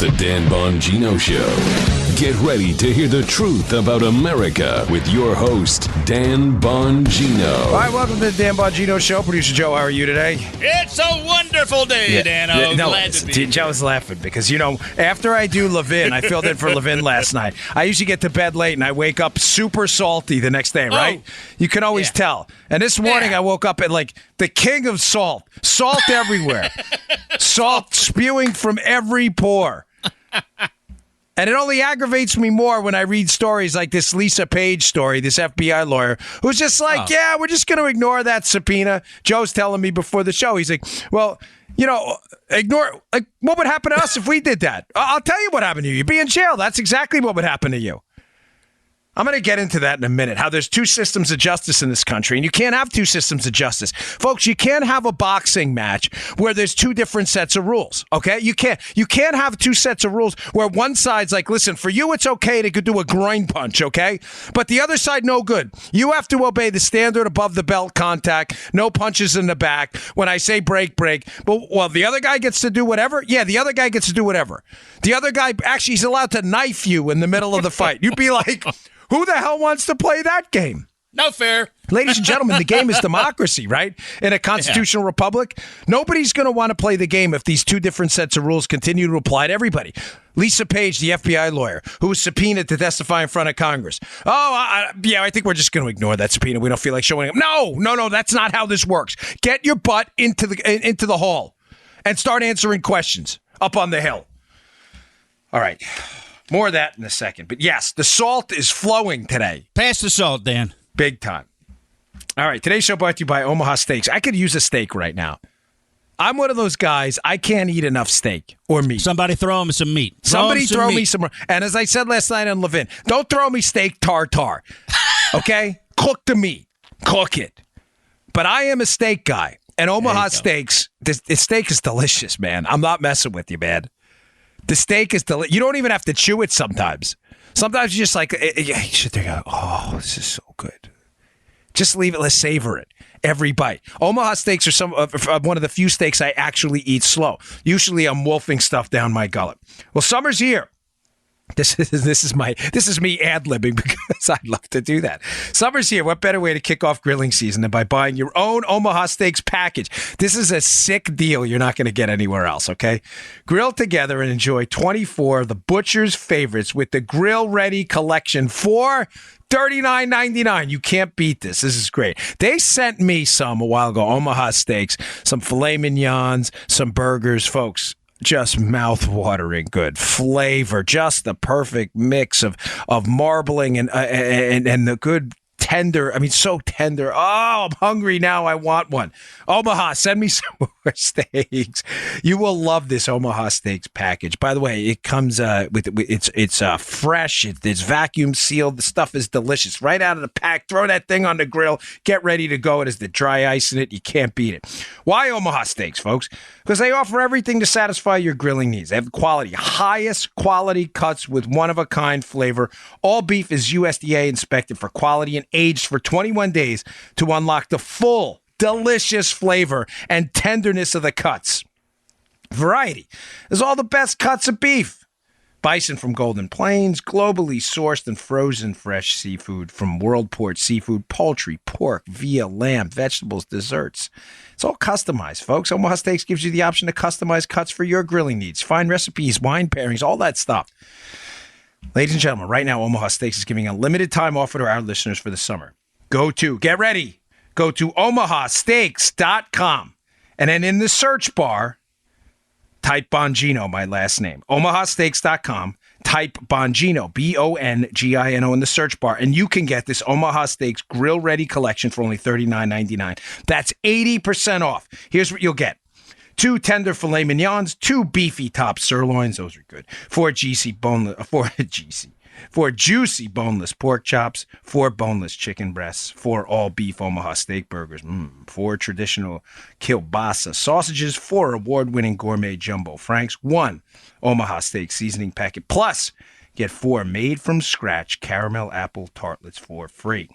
The Dan Bongino Show. Get ready to hear the truth about America with your host, Dan Bongino. All right, welcome to the Dan Bongino Show. Producer Joe, how are you today? It's a wonderful day, Dano. Glad to be here. Joe's laughing because, after I do Levin, I filled in for Levin last night. I usually get to bed late and I wake up super salty the next day, right? You can always tell. And this morning I woke up at like the king of salt. Salt everywhere. Salt spewing from every pore. And it only aggravates me more when I read stories like this Lisa Page story, this FBI lawyer, who's just like, we're just going to ignore that subpoena. Joe's telling me before the show, he's like, well, ignore, like, what would happen to us if we did that? I'll tell you what happened to you. You'd be in jail. That's exactly what would happen to you. I'm going to get into that in a minute, how there's two systems of justice in this country, and you can't have two systems of justice. Folks, you can't have a boxing match where there's two different sets of rules, okay? You can't have two sets of rules where one side's like, listen, for you it's okay to do a groin punch, okay? But the other side, no good. You have to obey the standard above the belt contact, no punches in the back. When I say break. But, well, the other guy gets to do whatever? Yeah, the other guy gets to do whatever. The other guy, actually, he's allowed to knife you in the middle of the fight. You'd be like... Who the hell wants to play that game? No fair. Ladies and gentlemen, the game is democracy, right? In a constitutional republic, nobody's going to want to play the game if these two different sets of rules continue to apply to everybody. Lisa Page, the FBI lawyer, who was subpoenaed to testify in front of Congress. I think we're just going to ignore that subpoena. We don't feel like showing up. No, that's not how this works. Get your butt into the hall and start answering questions up on the hill. All right. More of that in a second. But yes, the salt is flowing today. Pass the salt, Dan. Big time. All right, today's show brought to you by Omaha Steaks. I could use a steak right now. I'm one of those guys, I can't eat enough steak or meat. Somebody throw me some meat. Somebody throw me some. And as I said last night on Levin, don't throw me steak tartare. Okay? Cook the meat. Cook it. But I am a steak guy. And Omaha Steaks, this steak is delicious, man. I'm not messing with you, man. The steak is delicious. You don't even have to chew it sometimes. Sometimes you just like, you should think, oh, this is so good. Just leave it. Let's savor it. Every bite. Omaha Steaks are one of the few steaks I actually eat slow. Usually I'm wolfing stuff down my gullet. Well, summer's here. This is me ad-libbing because I love to do that. Summer's here. What better way to kick off grilling season than by buying your own Omaha Steaks package? This is a sick deal you're not going to get anywhere else, okay? Grill together and enjoy 24 of the butcher's favorites with the Grill Ready collection for $39.99. You can't beat this. This is great. They sent me some a while ago, Omaha Steaks, some filet mignons, some burgers, folks. Just mouth-watering good flavor, just the perfect mix of marbling and the good tender. I mean, so tender. Oh, I'm hungry now. I want one. Omaha, send me some more steaks. You will love this Omaha Steaks package. By the way, it comes it's fresh. It's vacuum sealed. The stuff is delicious. Right out of the pack. Throw that thing on the grill. Get ready to go. It has the dry ice in it. You can't beat it. Why Omaha Steaks, folks? Because they offer everything to satisfy your grilling needs. They have quality, highest quality cuts with one-of-a-kind flavor. All beef is USDA inspected for quality and aged for 21 days to unlock the full, delicious flavor and tenderness of the cuts. Variety. There's all the best cuts of beef. Bison from Golden Plains, globally sourced and frozen fresh seafood from Worldport Seafood, poultry, pork, veal, lamb, vegetables, desserts. It's all customized, folks. Omaha Steaks gives you the option to customize cuts for your grilling needs. Find recipes, wine pairings, all that stuff. Ladies and gentlemen, right now, Omaha Steaks is giving a limited time offer to our listeners for the summer. Get ready. Go to omahasteaks.com. And then in the search bar, type Bongino, my last name. omahasteaks.com. Type Bongino, Bongino in the search bar, and you can get this Omaha Steaks Grill Ready collection for only $39.99. That's 80% off. Here's what you'll get. 2 tender filet mignons, 2 beefy top sirloins. Those are good. 4 juicy boneless pork chops, 4 boneless chicken breasts, 4 all-beef Omaha steak burgers, 4 traditional kielbasa sausages, 4 award-winning gourmet jumbo franks, 1 Omaha steak seasoning packet, plus get 4 made-from-scratch caramel apple tartlets for free.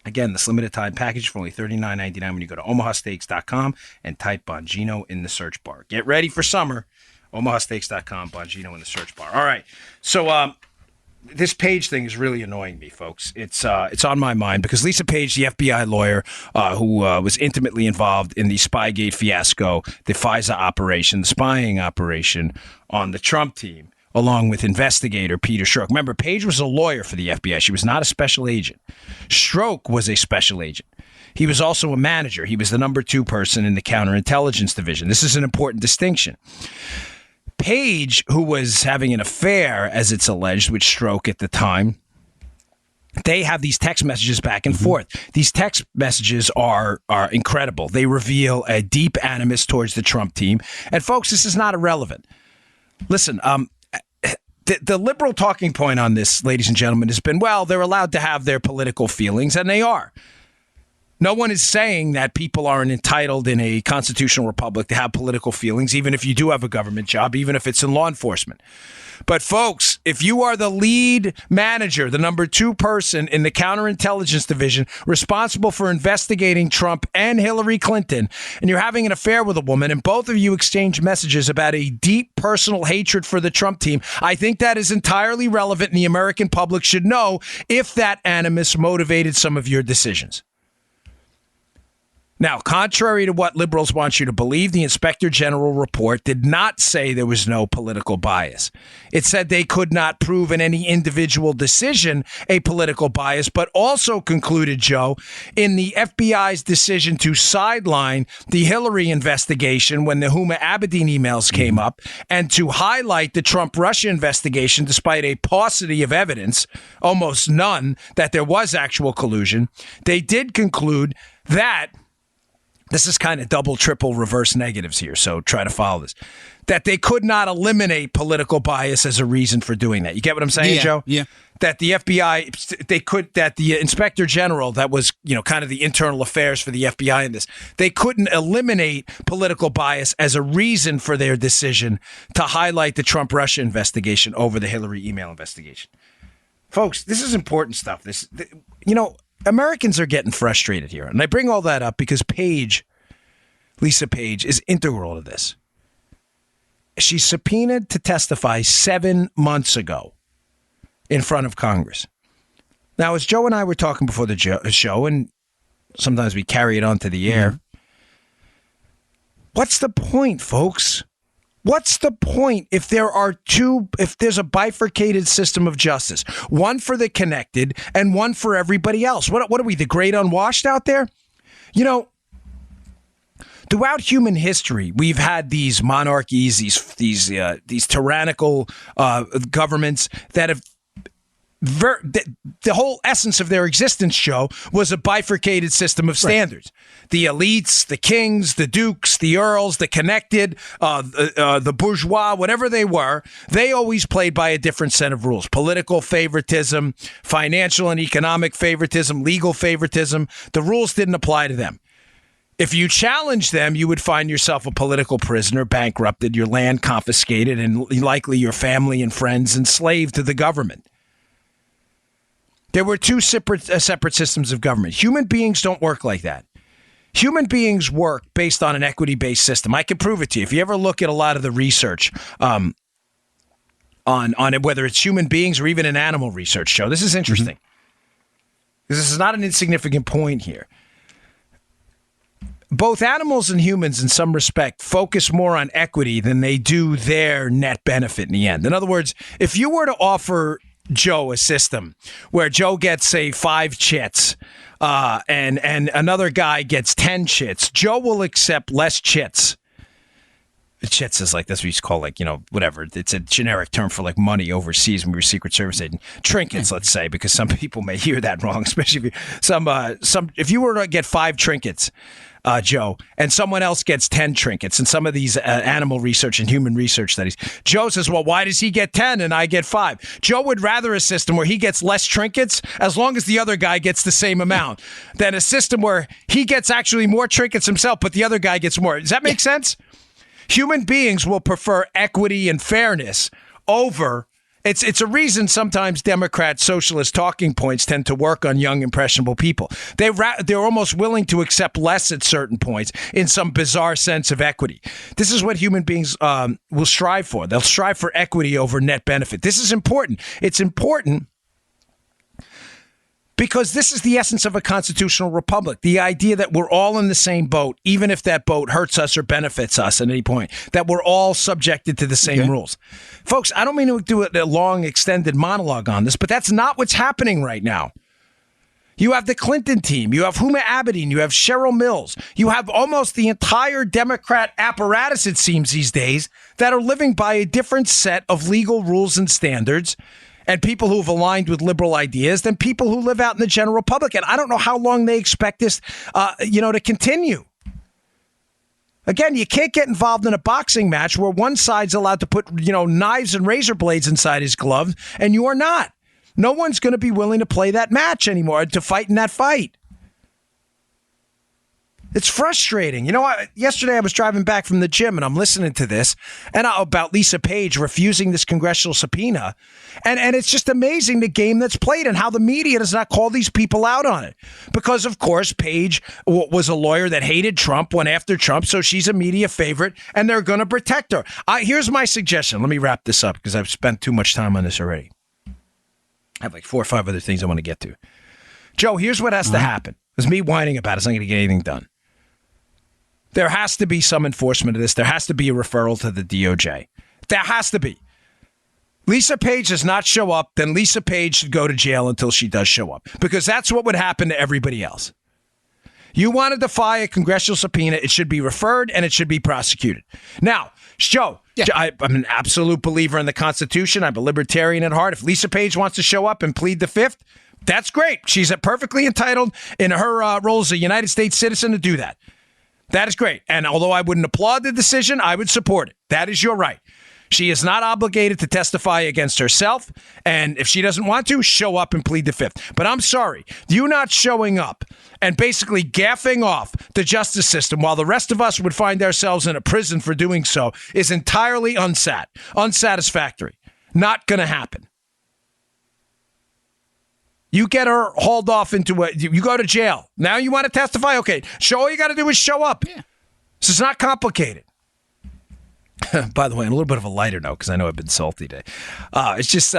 Again, this limited time package for only $39.99 when you go to omahasteaks.com and type Bongino in the search bar. Get ready for summer. OmahaSteaks.com, Bongino in the search bar. All right. So this Page thing is really annoying me, folks. It's on my mind because Lisa Page, the FBI lawyer who was intimately involved in the Spygate fiasco, the FISA operation, the spying operation on the Trump team, along with investigator Peter Strzok. Remember, Page was a lawyer for the FBI. She was not a special agent. Strzok was a special agent. He was also a manager. He was the number 2 person in the counterintelligence division. This is an important distinction. Page, who was having an affair, as it's alleged, with Strzok at the time, they have these text messages back and forth. These text messages are incredible. They reveal a deep animus towards the Trump team. And folks, this is not irrelevant. Listen, the liberal talking point on this, ladies and gentlemen, has been, well, they're allowed to have their political feelings, and they are. No one is saying that people aren't entitled in a constitutional republic to have political feelings, even if you do have a government job, even if it's in law enforcement. But folks, if you are the lead manager, the number 2 person in the counterintelligence division responsible for investigating Trump and Hillary Clinton, and you're having an affair with a woman, and both of you exchange messages about a deep personal hatred for the Trump team, I think that is entirely relevant, and the American public should know if that animus motivated some of your decisions. Now, contrary to what liberals want you to believe, the Inspector General report did not say there was no political bias. It said they could not prove in any individual decision a political bias, but also concluded, Joe, in the FBI's decision to sideline the Hillary investigation when the Huma Abedin emails came up and to highlight the Trump-Russia investigation despite a paucity of evidence, almost none, that there was actual collusion, they did conclude that this is kind of double, triple, reverse negatives here, so try to follow this. That they could not eliminate political bias as a reason for doing that. You get what I'm saying, Joe? Yeah. That the FBI, that the Inspector General, that was, kind of the internal affairs for the FBI in this, they couldn't eliminate political bias as a reason for their decision to highlight the Trump-Russia investigation over the Hillary email investigation. Folks, this is important stuff. Americans are getting frustrated here. And I bring all that up because Lisa Page, is integral to this. She's subpoenaed to testify 7 months ago in front of Congress. Now, as Joe and I were talking before the show, and sometimes we carry it onto the air, what's the point, folks? What's the point if there's a bifurcated system of justice, one for the connected and one for everybody else? What are we, the great unwashed out there? Throughout human history, we've had these monarchies, these tyrannical governments that have the whole essence of their existence, Joe, was a bifurcated system of standards. Right. The elites, the kings, the dukes, the earls, the connected, the bourgeois, whatever they were, they always played by a different set of rules. Political favoritism, financial and economic favoritism, legal favoritism. The rules didn't apply to them. If you challenged them, you would find yourself a political prisoner, bankrupted, your land confiscated, and likely your family and friends enslaved to the government. There were 2 separate systems of government. Human beings don't work like that. Human beings work based on an equity-based system. I can prove it to you. If you ever look at a lot of the research on it, whether it's human beings or even an animal research show, this is interesting. Because this is not an insignificant point here. Both animals and humans, in some respect, focus more on equity than they do their net benefit in the end. In other words, if you were to offer Joe a system where Joe gets, say, 5 chits and another guy gets 10 chits, Joe will accept less chits. Chits is like, that's what you call, whatever. It's a generic term for money overseas when you're a Secret Service agent. Trinkets, let's say, because some people may hear that wrong, especially if you were to get 5 trinkets, Joe, and someone else gets 10 trinkets in some of these animal research and human research studies. Joe says, well, why does he get 10 and I get 5? Joe would rather a system where he gets less trinkets as long as the other guy gets the same amount than a system where he gets actually more trinkets himself, but the other guy gets more. Does that make sense? Human beings will prefer equity and fairness over It's a reason sometimes Democrat socialist talking points tend to work on young, impressionable people. They're almost willing to accept less at certain points in some bizarre sense of equity. This is what human beings will strive for. They'll strive for equity over net benefit. This is important. It's important because this is the essence of a constitutional republic. The idea that we're all in the same boat, even if that boat hurts us or benefits us at any point, that we're all subjected to the same rules. Folks, I don't mean to do a long, extended monologue on this, but that's not what's happening right now. You have the Clinton team. You have Huma Abedin. You have Cheryl Mills. You have almost the entire Democrat apparatus, it seems these days, that are living by a different set of legal rules and standards and people who have aligned with liberal ideas than people who live out in the general public. And I don't know how long they expect this, to continue. Again, you can't get involved in a boxing match where one side's allowed to put, knives and razor blades inside his glove, and you are not. No one's going to be willing to play that match anymore, to fight in that fight. It's frustrating. Yesterday I was driving back from the gym and I'm listening to this and about Lisa Page refusing this congressional subpoena. And it's just amazing the game that's played and how the media does not call these people out on it. Because, of course, Page was a lawyer that hated Trump, went after Trump, so she's a media favorite and they're going to protect her. Here's my suggestion. Let me wrap this up because I've spent too much time on this already. I have like 4 or 5 other things I want to get to. Joe, here's what has to happen. Because me whining about it is not going to get anything done. There has to be some enforcement of this. There has to be a referral to the DOJ. There has to be. Lisa Page does not show up, then Lisa Page should go to jail until she does show up. Because that's what would happen to everybody else. You want to defy a congressional subpoena, it should be referred and it should be prosecuted. Now, Joe, I'm an absolute believer in the Constitution. I'm a libertarian at heart. If Lisa Page wants to show up and plead the fifth, that's great. She's perfectly entitled in her role as a United States citizen to do that. That is great. And although I wouldn't applaud the decision, I would support it. That is your right. She is not obligated to testify against herself. And if she doesn't want to, show up and plead the fifth. But I'm sorry, you not showing up and basically gaffing off the justice system while the rest of us would find ourselves in a prison for doing so is entirely unsatisfactory. Not going to happen. You get her hauled off you go to jail. Now you want to testify? Okay. All you got to do is show up. Yeah. This is not complicated. By the way, on a little bit of a lighter note, because I know I've been salty today. It's just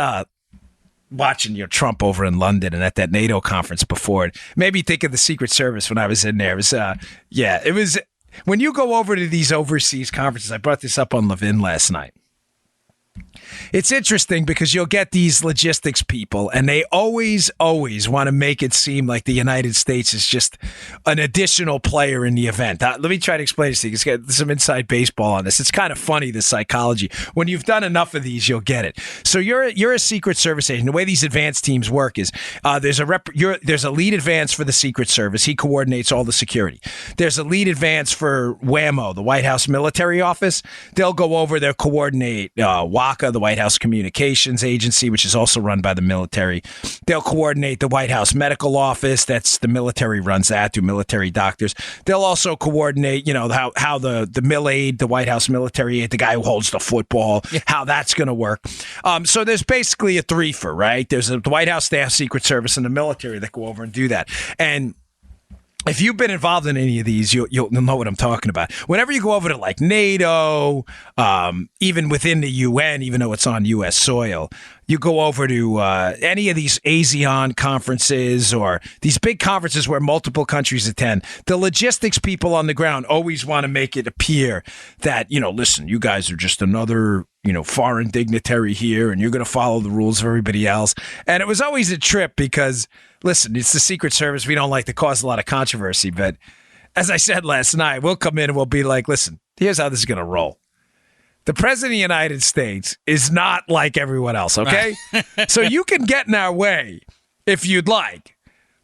watching Trump over in London and at that NATO conference before. It made me think of the Secret Service when I was in there. It was when you go over to these overseas conferences. I brought this up on Levin last night. It's interesting because you'll get these logistics people and they always want to make it seem like the United States is just an additional player in the event. Let me try to explain this to you. It's got some inside baseball on this. It's kind of funny, the psychology. When you've done enough of these, you'll get it. So you're a Secret Service agent. The way these advanced teams work is there's a lead advance for the Secret Service. He coordinates all the security. There's a lead advance for WAMO, the White House Military Office. They'll go over, they'll coordinate WACA, the White House Communications Agency, which is also run by the military. They'll coordinate the White House Medical Office. That's the military runs that, to military doctors. They'll also coordinate, how the mill aide, the White House military aide, the guy who holds the football, how that's going to work. So there's basically a threefer, right? There's the White House staff, Secret Service, and the military that go over and do that. And if you've been involved in any of these, you'll know what I'm talking about. Whenever you go over to like NATO, even within the UN, even though it's on U.S. soil, you go over to any of these ASEAN conferences or these big conferences where multiple countries attend, the logistics people on the ground always want to make it appear that, listen, you guys are just another foreign dignitary here and you're going to follow the rules of everybody else. And it was always a trip because, listen, it's the Secret Service. We don't like to cause a lot of controversy. But as I said last night, we'll come in and we'll be like, listen, here's how this is going to roll. The President of the United States is not like everyone else, okay? So you can get in our way if you'd like.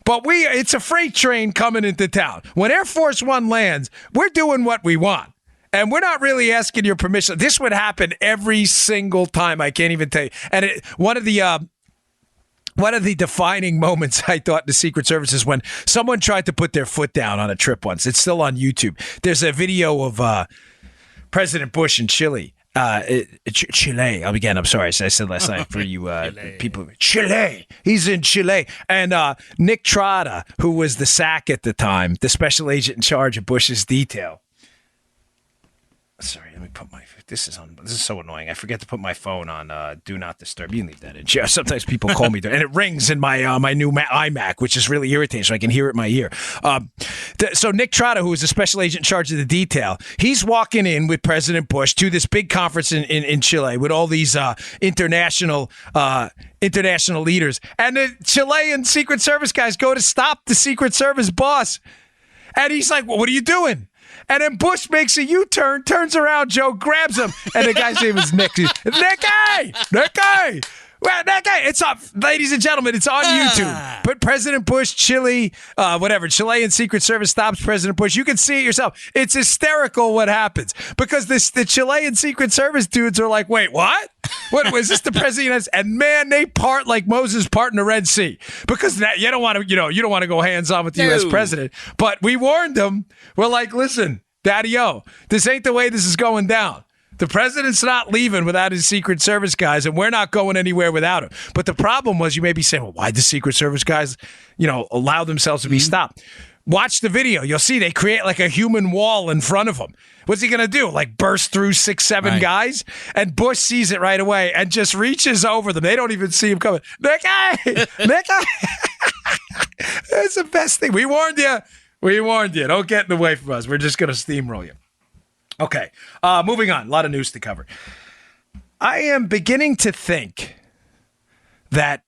But it's a freight train coming into town. When Air Force One lands, we're doing what we want. And we're not really asking your permission. This would happen every single time. I can't even tell you. And one of the defining moments, I thought, in the Secret Service is when someone tried to put their foot down on a trip once. It's still on YouTube. There's a video of President Bush in Chile. Chile. Again, I'm sorry. I said last night for you people. Chile. He's in Chile. And Nick Trotta, who was the SAC at the time, the special agent in charge of Bush's detail. Sorry, let me put my. This is so annoying. I forget to put my phone on Do Not Disturb. You can leave that in. Sometimes people call me there, and it rings in my my new iMac, which is really irritating, so I can hear it in my ear. So Nick Trotta, who was the special agent in charge of the detail, he's walking in with President Bush to this big conference in Chile with all these international leaders, and the Chilean Secret Service guys go to stop the Secret Service boss, and he's like, well, "What are you doing?" And then Bush makes a U-turn, turns around, Joe grabs him, and the guy's name is Nick. Nicky! Well, it's up, ladies and gentlemen. It's on YouTube. But President Bush, Chilean Secret Service stops President Bush. You can see it yourself. It's hysterical what happens because the Chilean Secret Service dudes are like, "Wait, what? What was this? The president?" And man, they part like Moses parting the Red Sea because you don't want to go hands on with the U.S. president. But we warned them. We're like, "Listen, Daddy-O, this ain't the way this is going down." The president's not leaving without his Secret Service guys, and we're not going anywhere without him. But the problem was, you may be saying, well, why'd the Secret Service guys, allow themselves to be stopped? Watch the video. You'll see they create like a human wall in front of him. What's he going to do? Like burst through 6-7 guys? And Bush sees it right away and just reaches over them. They don't even see him coming. Nicky! That's the best thing. We warned you. Don't get in the way from us. We're just going to steamroll you. Okay, moving on. A lot of news to cover. I am beginning to think that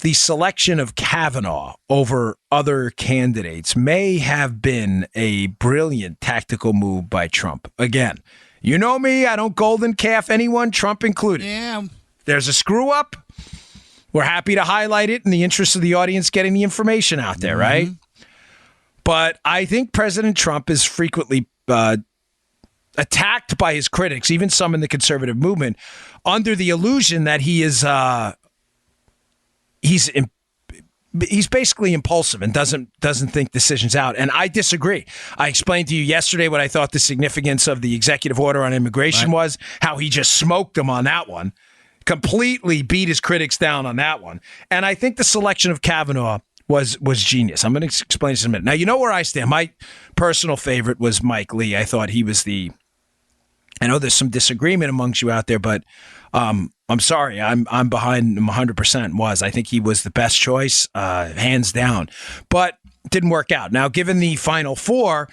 the selection of Kavanaugh over other candidates may have been a brilliant tactical move by Trump. Again, you know me, I don't golden calf anyone, Trump included. Yeah. There's a screw up. We're happy to highlight it in the interest of the audience getting the information out there, right? But I think President Trump is frequently attacked by his critics, even some in the conservative movement, under the illusion that he is he's basically impulsive and doesn't think decisions out. And I disagree. I explained to you yesterday what I thought the significance of the executive order on immigration was, how he just smoked them on that one, completely beat his critics down on that one. And I think the selection of Kavanaugh was genius. I'm going to explain this in a minute. Now, you know where I stand. My personal favorite was Mike Lee. I thought he was I know there's some disagreement amongst you out there, but I'm sorry. I'm behind him 100%. I think he was the best choice, hands down. But didn't work out. Now, given the final four,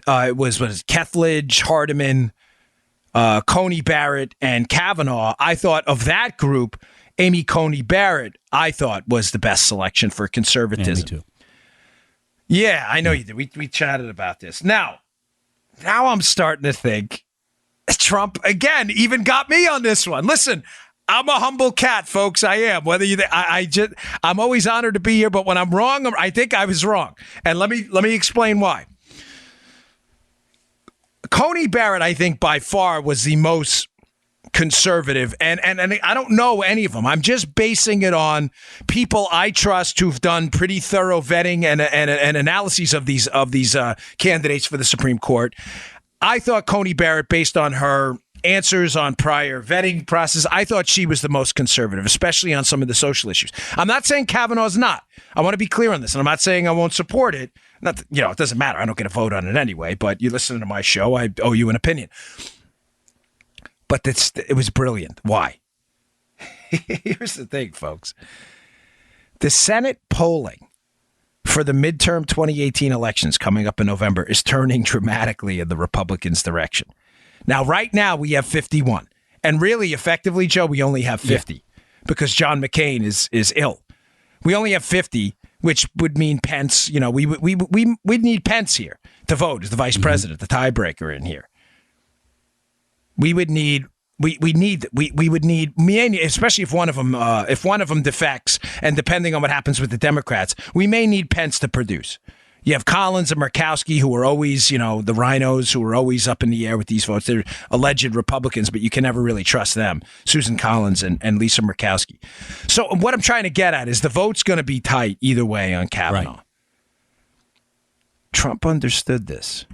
it was Kethledge, Hardiman, Coney Barrett, and Kavanaugh. I thought of that group, Amy Coney Barrett, I thought was the best selection for conservatism. Yeah, me too. Yeah, I know you did. We chatted about this. Now I'm starting to think Trump, again, even got me on this one. Listen, I'm a humble cat, folks. I am. Whether I'm always honored to be here, but when I'm wrong, I think I was wrong. And let me explain why. Coney Barrett, I think, by far was the most conservative, and I don't know any of them. I'm just basing it on people I trust who've done pretty thorough vetting and analyses of these candidates for the Supreme Court. I thought Coney Barrett, based on her answers on prior vetting process, I thought she was the most conservative, especially on some of the social issues. I'm not saying Kavanaugh's not. I want to be clear on this, and I'm not saying I won't support it. Not that, it doesn't matter. I don't get a vote on it anyway, but you listen to my show, I owe you an opinion. But it was brilliant. Why? Here's the thing, folks. The Senate polling for the midterm 2018 elections coming up in November is turning dramatically in the Republicans' direction. Now, right now, we have 51. And really, effectively, Joe, we only have 50 because John McCain is ill. We only have 50, which would mean Pence. We'd need Pence here to vote as the vice president, the tiebreaker in here. We would need, especially if one of them defects, and depending on what happens with the Democrats, we may need Pence to produce. You have Collins and Murkowski, who are always, the rhinos who are always up in the air with these votes. They're alleged Republicans, but you can never really trust them. Susan Collins and Lisa Murkowski. So what I'm trying to get at is the vote's going to be tight either way on Kavanaugh. Right. Trump understood this.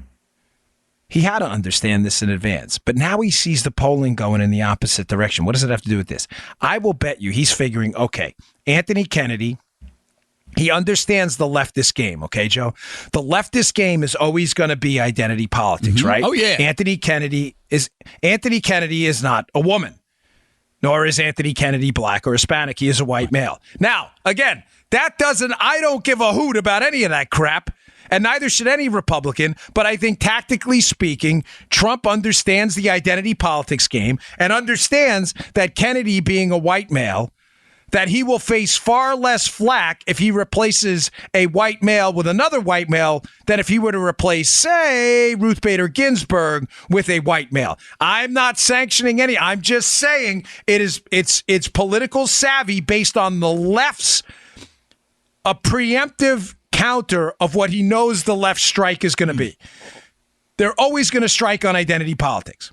He had to understand this in advance. But now he sees the polling going in the opposite direction. What does it have to do with this? I will bet you he's figuring, okay, Anthony Kennedy, he understands the leftist game, okay, Joe? The leftist game is always going to be identity politics, right? Oh, yeah. Anthony Kennedy is not a woman, nor is Anthony Kennedy black or Hispanic. He is a white male. Now, again, I don't give a hoot about any of that crap. And neither should any Republican, but I think tactically speaking, Trump understands the identity politics game and understands that Kennedy being a white male, that he will face far less flack if he replaces a white male with another white male than if he were to replace, say, Ruth Bader Ginsburg with a white male. I'm not sanctioning any. I'm just saying it's political savvy based on the left's a preemptive counter of what he knows the left strike is going to be. They're always going to strike on identity politics.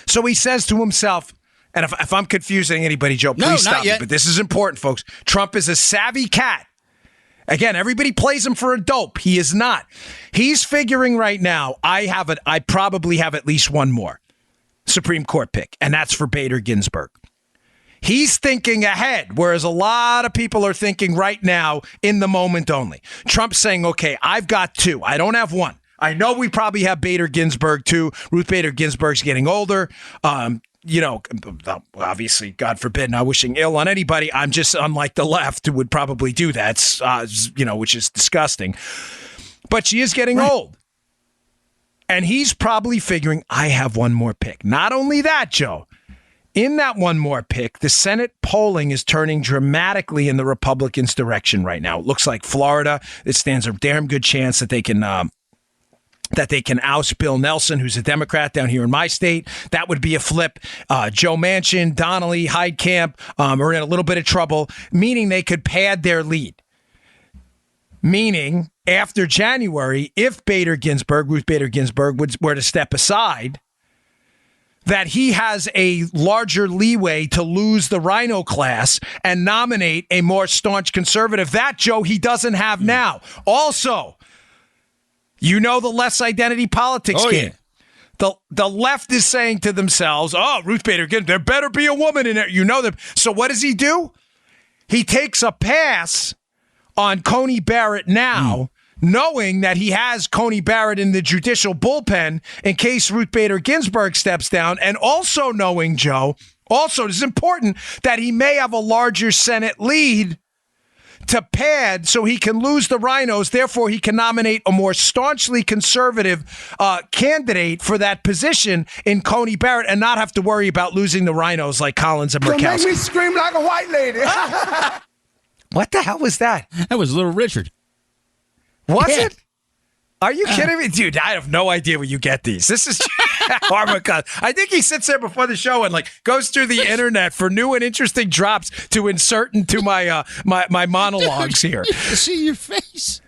So he says to himself, and if I'm confusing anybody, Joe, please stop me. But this is important, folks. Trump is a savvy cat. Again, everybody plays him for a dope. He is not. He's figuring right now, I probably have at least one more Supreme Court pick, and that's for Bader Ginsburg. He's thinking ahead, whereas a lot of people are thinking right now in the moment only. Trump's saying, okay, I've got two. I don't have one. I know we probably have Bader Ginsburg too. Ruth Bader Ginsburg's getting older. Obviously, God forbid, not wishing ill on anybody. I'm just unlike the left who would probably do that, which is disgusting. But she is getting old. And he's probably figuring, I have one more pick. Not only that, Joe. In that one more pick, the Senate polling is turning dramatically in the Republicans' direction right now. It looks like Florida, it stands a damn good chance that they can oust Bill Nelson, who's a Democrat down here in my state. That would be a flip. Joe Manchin, Donnelly, Heitkamp are in a little bit of trouble, meaning they could pad their lead. Meaning, after January, if Ruth Bader Ginsburg were to step aside, that he has a larger leeway to lose the Rhino class and nominate a more staunch conservative. That, Joe, he doesn't have now. Also, the less identity politics game. Yeah. The left is saying to themselves, Ruth Bader Ginsburg, there better be a woman in there. You know them. So what does he do? He takes a pass on Coney Barrett now, knowing that he has Coney Barrett in the judicial bullpen in case Ruth Bader Ginsburg steps down, and also knowing, Joe, this is important, that he may have a larger Senate lead to pad so he can lose the rhinos, therefore he can nominate a more staunchly conservative candidate for that position in Coney Barrett and not have to worry about losing the rhinos like Collins and Murkowski. Don't make me scream like a white lady. What the hell was that? That was Little Richard. Was it? Are you kidding me? Dude, I have no idea where you get these. This is Harmon. I think he sits there before the show and goes through the internet for new and interesting drops to insert into my my monologues here. You can see your face.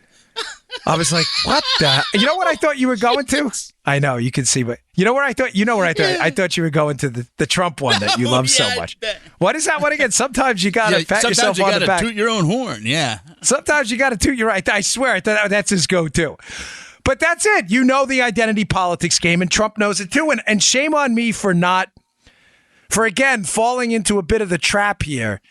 I was like, what the? You know what I thought you were going to? I know, you can see, but you know where I thought? I thought you were going to the Trump one that you love so much. What is that one again? Sometimes you got to pat yourself on the back. Toot your own horn, yeah. Sometimes you got to toot your right. I swear, I thought that's his go-to. But that's it. The identity politics game, and Trump knows it too. And shame on me for again, falling into a bit of the trap here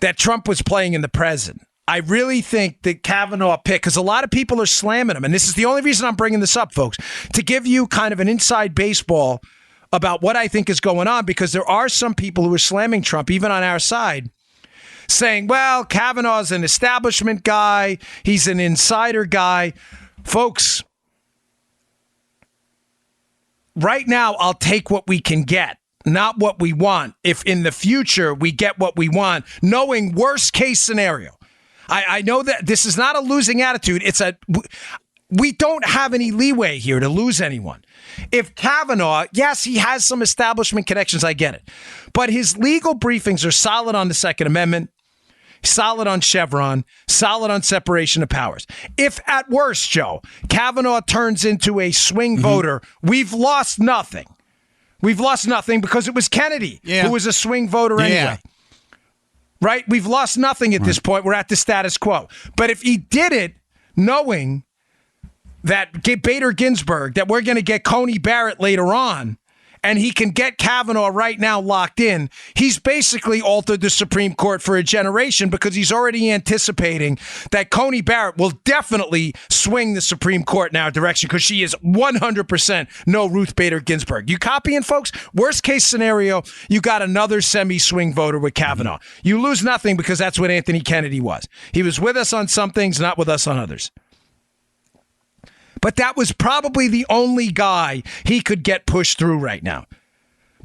that Trump was playing in the present. I really think that Kavanaugh pick, because a lot of people are slamming him, and this is the only reason I'm bringing this up, folks, to give you kind of an inside baseball about what I think is going on, because there are some people who are slamming Trump, even on our side, saying, well, Kavanaugh's an establishment guy, he's an insider guy. Folks, right now, I'll take what we can get, not what we want. If in the future we get what we want, knowing worst case scenario. I know that this is not a losing attitude. We don't have any leeway here to lose anyone. If Kavanaugh, yes, he has some establishment connections, I get it. But his legal briefings are solid on the Second Amendment, solid on Chevron, solid on separation of powers. If at worst, Joe, Kavanaugh turns into a swing voter, we've lost nothing. We've lost nothing because it was Kennedy who was a swing voter anyway. Right? We've lost nothing at this point. We're at the status quo. But if he did it knowing that Bader Ginsburg, that we're going to get Coney Barrett later on, and he can get Kavanaugh right now locked in, he's basically altered the Supreme Court for a generation because he's already anticipating that Coney Barrett will definitely swing the Supreme Court in our direction because she is 100% no Ruth Bader Ginsburg. You copying, folks? Worst case scenario, you got another semi-swing voter with Kavanaugh. You lose nothing because that's what Anthony Kennedy was. He was with us on some things, not with us on others. But that was probably the only guy he could get pushed through right now.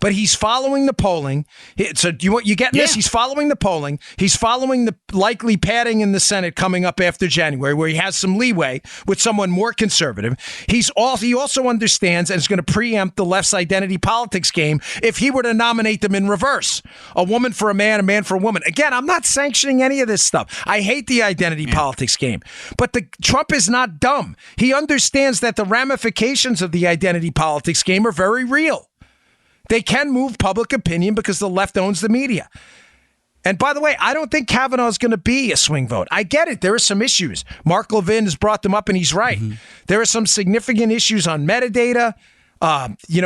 But he's following the polling. So you get this? He's following the polling. He's following the likely padding in the Senate coming up after January, where he has some leeway with someone more conservative. He also understands and is going to preempt the left's identity politics game if he were to nominate them in reverse. A woman for a man for a woman. Again, I'm not sanctioning any of this stuff. I hate the identity politics game. But Trump is not dumb. He understands that the ramifications of the identity politics game are very real. They can move public opinion because the left owns the media. And by the way, I don't think Kavanaugh is going to be a swing vote. I get it. There are some issues. Mark Levin has brought them up, and he's right. Mm-hmm. There are some significant issues on metadata.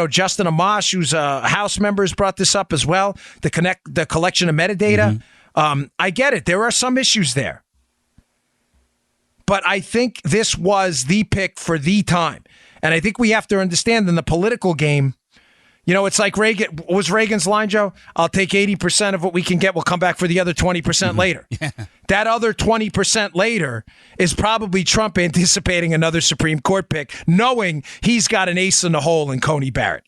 Justin Amash, who's a House member, has brought this up as well. The collection of metadata. Mm-hmm. I get it. There are some issues there. But I think this was the pick for the time. And I think we have to understand in the political game, it's like Reagan. What was Reagan's line, Joe? I'll take 80% of what we can get. We'll come back for the other 20% later. Yeah. That other 20% later is probably Trump anticipating another Supreme Court pick, knowing he's got an ace in the hole in Coney Barrett.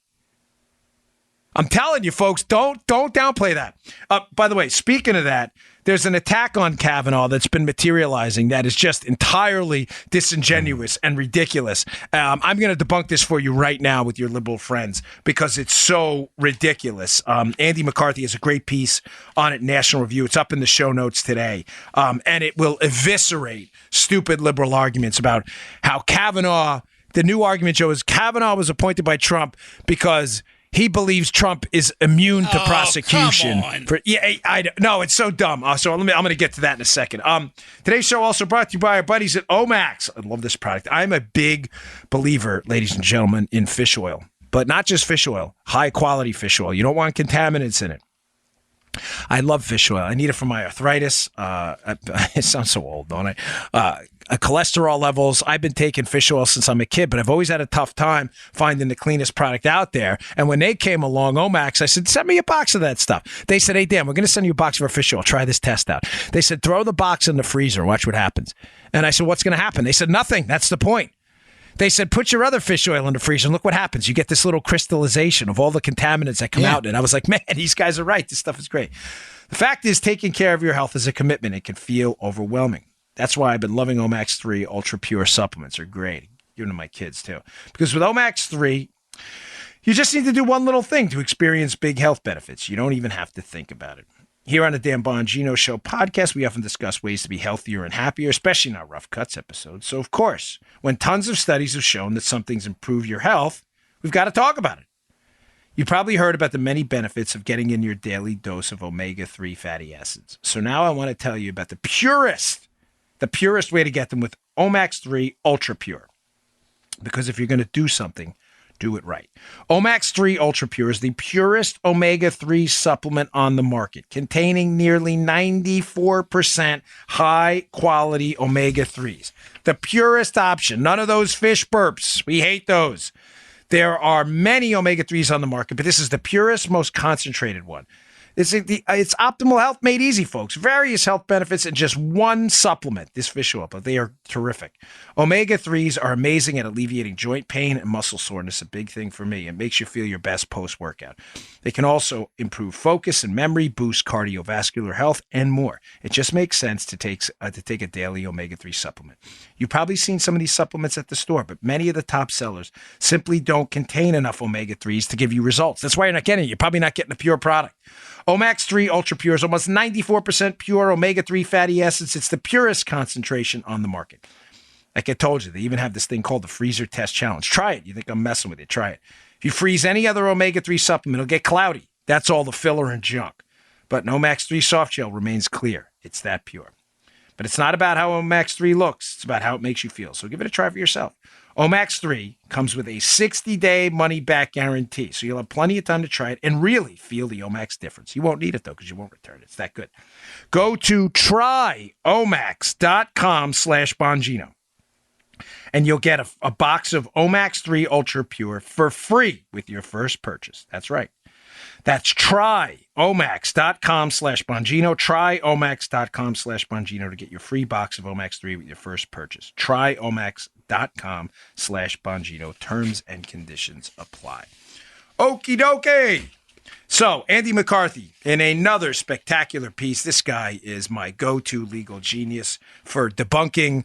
I'm telling you, folks, don't downplay that. By the way, speaking of that, there's an attack on Kavanaugh that's been materializing that is just entirely disingenuous and ridiculous. I'm going to debunk this for you right now with your liberal friends because it's so ridiculous. Andy McCarthy has a great piece on it, National Review. It's up in the show notes today. And it will eviscerate stupid liberal arguments about how Kavanaugh, the new argument, Joe, is Kavanaugh was appointed by Trump because he believes Trump is immune to prosecution. Come on. No, it's so dumb. So I'm going to get to that in a second. Today's show also brought to you by our buddies at Omax. I love this product. I'm a big believer, ladies and gentlemen, in fish oil, but not just fish oil, high quality fish oil. You don't want contaminants in it. I love fish oil. I need it for my arthritis. It sounds so old, don't I? Cholesterol levels. I've been taking fish oil since I'm a kid, but I've always had a tough time finding the cleanest product out there. And when they came along, Omax, I said, send me a box of that stuff. They said, hey, Dan, we're going to send you a box of our fish oil. Try this test out. They said, throw the box in the freezer and watch what happens. And I said, what's going to happen? They said, nothing. That's the point. They said, put your other fish oil in the freezer and look what happens. You get this little crystallization of all the contaminants that come out. And I was like, man, these guys are right. This stuff is great. The fact is, taking care of your health is a commitment. It can feel overwhelming. That's why I've been loving Omax 3 Ultra Pure supplements. They're great. Giving them to my kids, too. Because with Omax 3, you just need to do one little thing to experience big health benefits. You don't even have to think about it. Here on the Dan Bongino Show podcast, we often discuss ways to be healthier and happier, especially in our Rough Cuts episodes. So, of course, when tons of studies have shown that something's improved your health, we've got to talk about it. You probably heard about the many benefits of getting in your daily dose of omega-3 fatty acids. So now I want to tell you about the purest way to get them with Omax 3 Ultra Pure. Because if you're going to do something, do it right. Omax 3 Ultra Pure is the purest omega-3 supplement on the market, containing nearly 94% high-quality omega-3s. The purest option. None of those fish burps. We hate those. There are many omega-3s on the market, but this is the purest, most concentrated one. It's optimal health made easy, folks. Various health benefits in just one supplement, this fish oil, but they are terrific. Omega-3s are amazing at alleviating joint pain and muscle soreness, a big thing for me. It makes you feel your best post-workout. They can also improve focus and memory, boost cardiovascular health, and more. It just makes sense to take a daily omega-3 supplement. You've probably seen some of these supplements at the store, but many of the top sellers simply don't contain enough omega-3s to give you results. That's why you're not getting it. You're probably not getting a pure product. Omax 3 Ultra Pure is almost 94% pure omega-3 fatty acids. It's the purest concentration on the market. Like I told you, they even have this thing called the Freezer Test Challenge. Try it. You think I'm messing with you. Try it. If you freeze any other omega-3 supplement, it'll get cloudy. That's all the filler and junk. But an Omax 3 soft gel remains clear. It's that pure. But it's not about how Omax 3 looks. It's about how it makes you feel. So give it a try for yourself. Omax 3 comes with a 60-day money-back guarantee, so you'll have plenty of time to try it and really feel the Omax difference. You won't need it, though, because you won't return it. It's that good. Go to tryomax.com/Bongino, and you'll get a box of Omax 3 Ultra Pure for free with your first purchase. That's right. That's tryomax.com/Bongino. Tryomax.com/Bongino to get your free box of Omax 3 with your first purchase. Tryomax.com/Bongino. Terms and conditions apply. Okie dokie. So, Andy McCarthy, in another spectacular piece, this guy is my go-to legal genius for debunking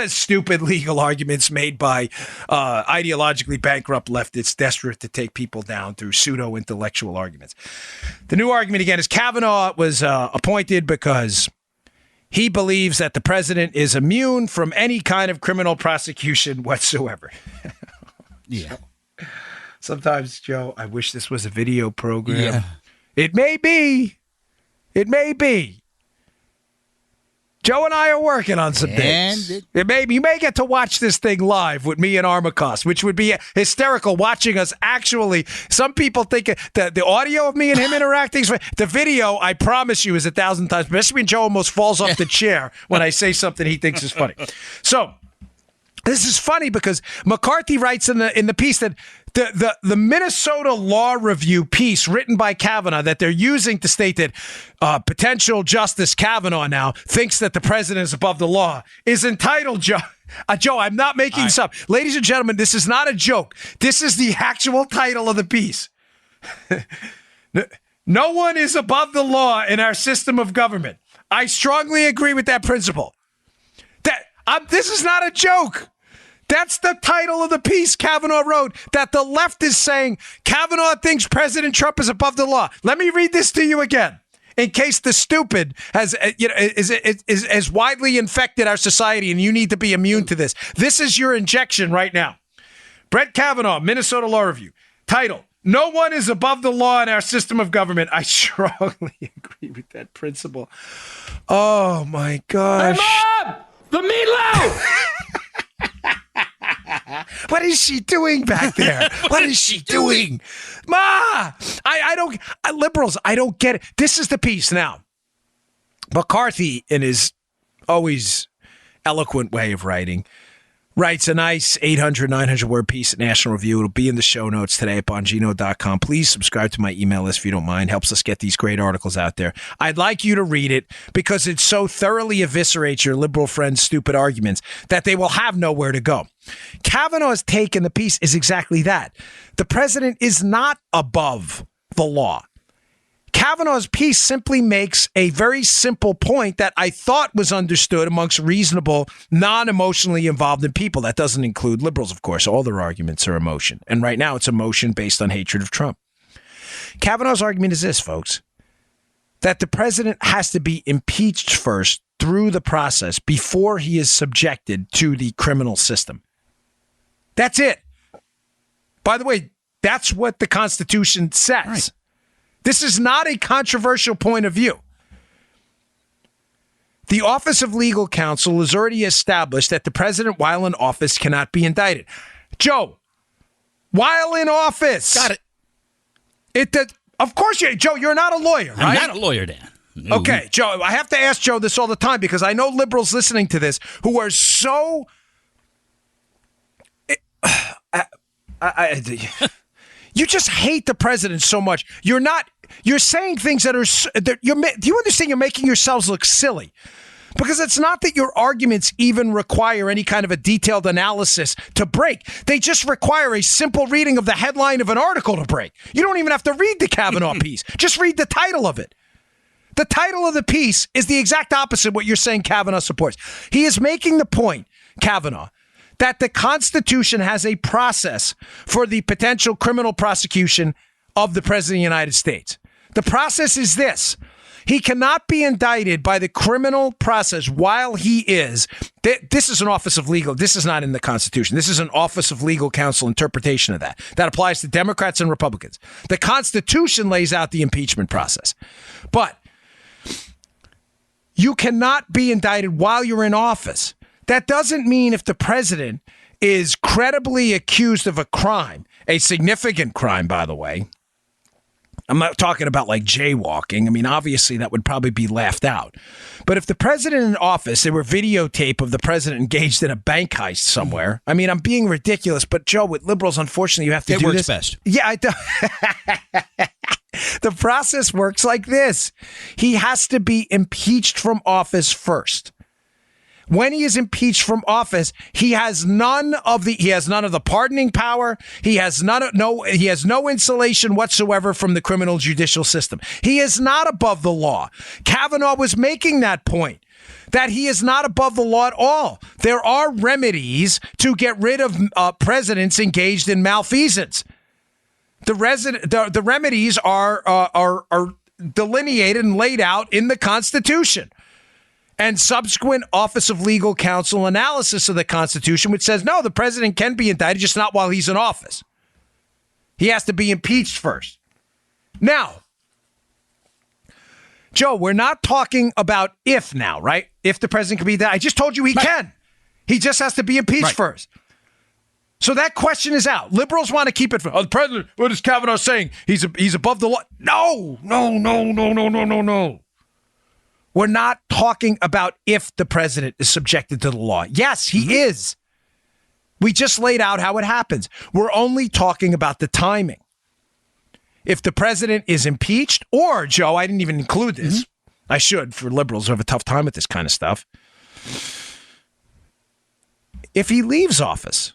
stupid legal arguments made by ideologically bankrupt leftists desperate to take people down through pseudo-intellectual arguments. The new argument, again, is Kavanaugh was appointed because he believes that the president is immune from any kind of criminal prosecution whatsoever. Yeah. Sometimes, Joe, I wish this was a video program. Yeah. It may be. It may be. Joe and I are working on some things. You may get to watch this thing live with me and Armacost, which would be hysterical watching us actually. Some people think the audio of me and him interacting. The video, I promise you, is 1,000 times. Especially when Joe almost falls off the chair when I say something he thinks is funny. So, this is funny because McCarthy writes in the piece that the Minnesota Law Review piece written by Kavanaugh that they're using to state that potential Justice Kavanaugh now thinks that the president is above the law is entitled, Joe, I'm not making this up. Ladies and gentlemen, this is not a joke. This is the actual title of the piece. No one is above the law in our system of government. I strongly agree with that principle. This is not a joke. That's the title of the piece Kavanaugh wrote, that the left is saying Kavanaugh thinks President Trump is above the law. Let me read this to you again, in case the stupid is widely infected our society and you need to be immune to this. This is your injection right now. Brett Kavanaugh, Minnesota Law Review. Title, no one is above the law in our system of government. I strongly agree with that principle. Oh, my gosh. Hey, Mom! The meatloaf! What is she doing back there? What is she doing? Ma! Liberals, I don't get it. This is the piece now. McCarthy, in his always eloquent way of writing, writes a nice 800, 900-word piece at National Review. It'll be in the show notes today at Bongino.com. Please subscribe to my email list if you don't mind. Helps us get these great articles out there. I'd like you to read it because it so thoroughly eviscerates your liberal friends' stupid arguments that they will have nowhere to go. Kavanaugh's take in the piece is exactly that. The president is not above the law. Kavanaugh's piece simply makes a very simple point that I thought was understood amongst reasonable, non-emotionally involved people. That doesn't include liberals, of course. All their arguments are emotion. And right now it's emotion based on hatred of Trump. Kavanaugh's argument is this, folks, that the president has to be impeached first through the process before he is subjected to the criminal system. That's it. By the way, that's what the Constitution says. Right. This is not a controversial point of view. The Office of Legal Counsel has already established that the president, while in office, cannot be indicted. Joe, while in office. Got it. Of course, Joe, you're not a lawyer, right? I'm not a lawyer, Dan. No. Okay, Joe, I have to ask Joe this all the time because I know liberals listening to this who are so... You just hate the president so much. You're saying things that are, do you understand you're making yourselves look silly? Because it's not that your arguments even require any kind of a detailed analysis to break. They just require a simple reading of the headline of an article to break. You don't even have to read the Kavanaugh piece. Just read the title of it. The title of the piece is the exact opposite of what you're saying Kavanaugh supports. He is making the point, Kavanaugh, that the Constitution has a process for the potential criminal prosecution of the President of the United States. The process is this. He cannot be indicted by the criminal process while he is. This is an Office of Legal. This is not in the Constitution. This is an Office of Legal Counsel interpretation of that. That applies to Democrats and Republicans. The Constitution lays out the impeachment process. But you cannot be indicted while you're in office. That doesn't mean if the president is credibly accused of a crime, a significant crime, by the way. I'm not talking about like jaywalking. I mean, obviously that would probably be laughed out. But if the president in office, there were videotape of the president engaged in a bank heist somewhere. I mean, I'm being ridiculous, but Joe, with liberals, unfortunately, you have to do this. It works best. Yeah, I do. The process works like this. He has to be impeached from office first. When he is impeached from office, he has none of the pardoning power. He has no insulation whatsoever from the criminal judicial system. He is not above the law. Kavanaugh was making that point, that he is not above the law at all. There are remedies to get rid of presidents engaged in malfeasance. The remedies are delineated and laid out in the Constitution. And subsequent Office of Legal Counsel analysis of the Constitution, which says, no, the president can be indicted, just not while he's in office. He has to be impeached first. Now, Joe, we're not talking about if now, right? If the president can be indicted. I just told you he can. He just has to be impeached first. So that question is out. Liberals want to keep it from, the president, what is Kavanaugh saying? He's above the law. No. We're not talking about if the president is subjected to the law. Yes, he is. We just laid out how it happens. We're only talking about the timing. If the president is impeached, or, Joe, I didn't even include this. I should, for liberals who have a tough time with this kind of stuff. If he leaves office,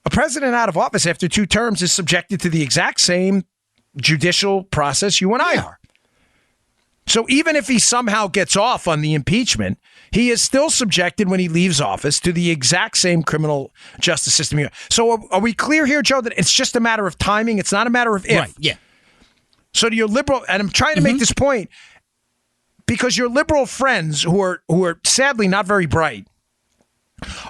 a president out of office after 2 terms is subjected to the exact same judicial process you and I are. So even if he somehow gets off on the impeachment, he is still subjected when he leaves office to the exact same criminal justice system. So are we clear here, Joe, that it's just a matter of timing? It's not a matter of if. Right, yeah. So to your liberal, and I'm trying to make this point because your liberal friends who are sadly not very bright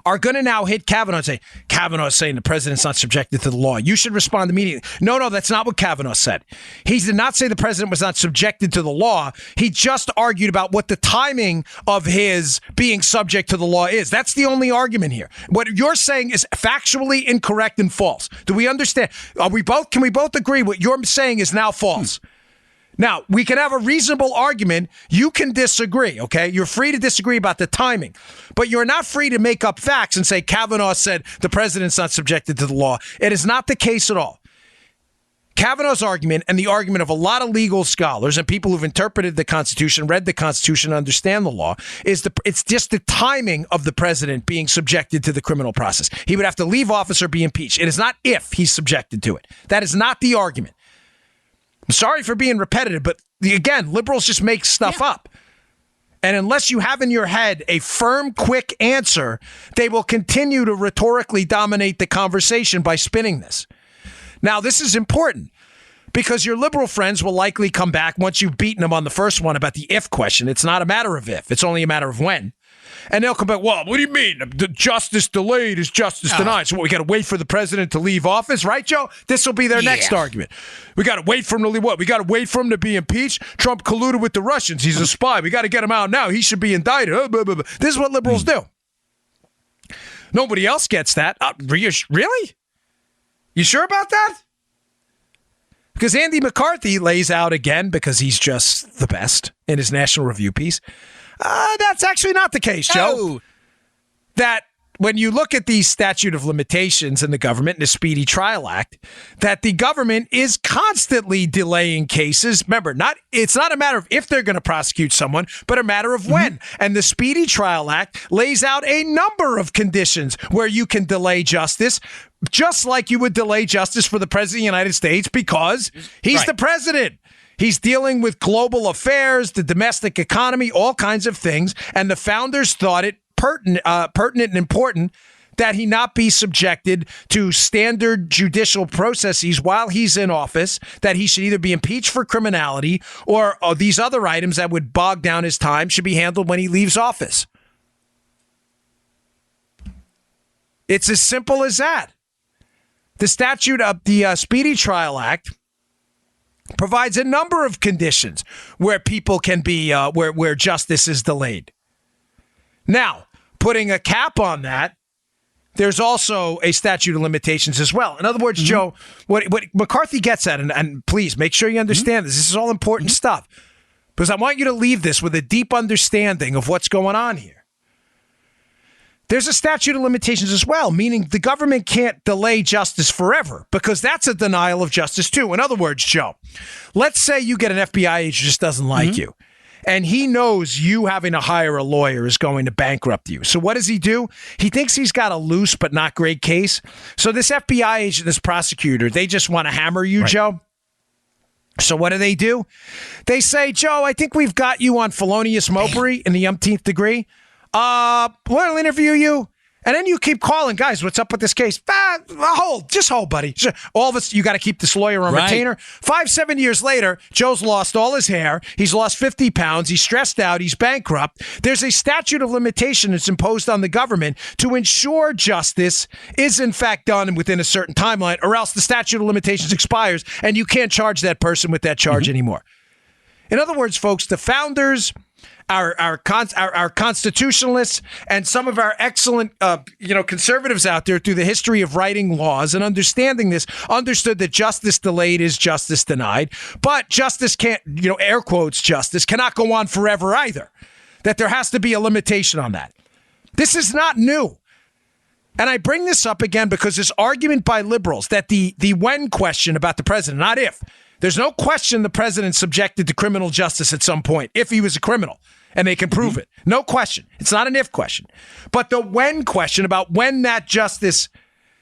are going to now hit Kavanaugh and say, Kavanaugh is saying the president's not subjected to the law. You should respond immediately. No, that's not what Kavanaugh said. He did not say the president was not subjected to the law. He just argued about what the timing of his being subject to the law is. That's the only argument here. What you're saying is factually incorrect and false. Do we understand? Can we both agree what you're saying is now false? Now, we can have a reasonable argument. You can disagree, okay? You're free to disagree about the timing, but you're not free to make up facts and say Kavanaugh said the president's not subjected to the law. It is not the case at all. Kavanaugh's argument and the argument of a lot of legal scholars and people who've interpreted the Constitution, read the Constitution, understand the law, it's just the timing of the president being subjected to the criminal process. He would have to leave office or be impeached. It is not if he's subjected to it. That is not the argument. I'm sorry for being repetitive, but again, liberals just make stuff up. And unless you have in your head a firm, quick answer, they will continue to rhetorically dominate the conversation by spinning this. Now, this is important because your liberal friends will likely come back once you've beaten them on the first one about the if question. It's not a matter of if. It's only a matter of when. And they'll come back, well, what do you mean? The justice delayed is justice denied. So we got to wait for the president to leave office, right, Joe? This will be their next argument. We got to wait for him to leave what? We got to wait for him to be impeached? Trump colluded with the Russians. He's a spy. We got to get him out now. He should be indicted. This is what liberals do. Nobody else gets that. Really? You sure about that? Because Andy McCarthy lays out again, because he's just the best in his National Review piece. That's actually not the case, Joe. Oh. That when you look at the statute of limitations in the government and the Speedy Trial Act, that the government is constantly delaying cases. Remember, it's not a matter of if they're going to prosecute someone, but a matter of when. And the Speedy Trial Act lays out a number of conditions where you can delay justice, just like you would delay justice for the president of the United States, because he's the president. He's dealing with global affairs, the domestic economy, all kinds of things. And the founders thought it pertinent and important that he not be subjected to standard judicial processes while he's in office, that he should either be impeached for criminality or these other items that would bog down his time should be handled when he leaves office. It's as simple as that. The statute of the Speedy Trial Act provides a number of conditions where people can be, where justice is delayed. Now, putting a cap on that, there's also a statute of limitations as well. In other words, Joe, what McCarthy gets at, and please make sure you understand this. This is all important stuff, because I want you to leave this with a deep understanding of what's going on here. There's a statute of limitations as well, meaning the government can't delay justice forever, because that's a denial of justice too. In other words, Joe, let's say you get an FBI agent who just doesn't like you, and he knows you having to hire a lawyer is going to bankrupt you. So what does he do? He thinks he's got a loose but not great case. So this FBI agent, this prosecutor, they just want to hammer you, right, Joe. So what do? They say, Joe, I think we've got you on felonious mopery in the umpteenth degree. We'll interview you. And then you keep calling, guys, what's up with this case? Hold, buddy. All of us, you got to keep this lawyer on retainer. 5-7 years later, Joe's lost all his hair. He's lost 50 pounds. He's stressed out. He's bankrupt. There's a statute of limitation that's imposed on the government to ensure justice is in fact done within a certain timeline, or else the statute of limitations expires and you can't charge that person with that charge anymore. In other words, folks, the founders, our constitutionalists, and some of our excellent conservatives out there through the history of writing laws and understanding this understood that justice delayed is justice denied. But justice can't, air quotes, justice cannot go on forever either. That there has to be a limitation on that. This is not new. And I bring this up again because this argument by liberals that the when question about the president, not if. There's no question the president's subjected to criminal justice at some point, if he was a criminal, and they can prove it. No question. It's not an if question. But the when question about when that justice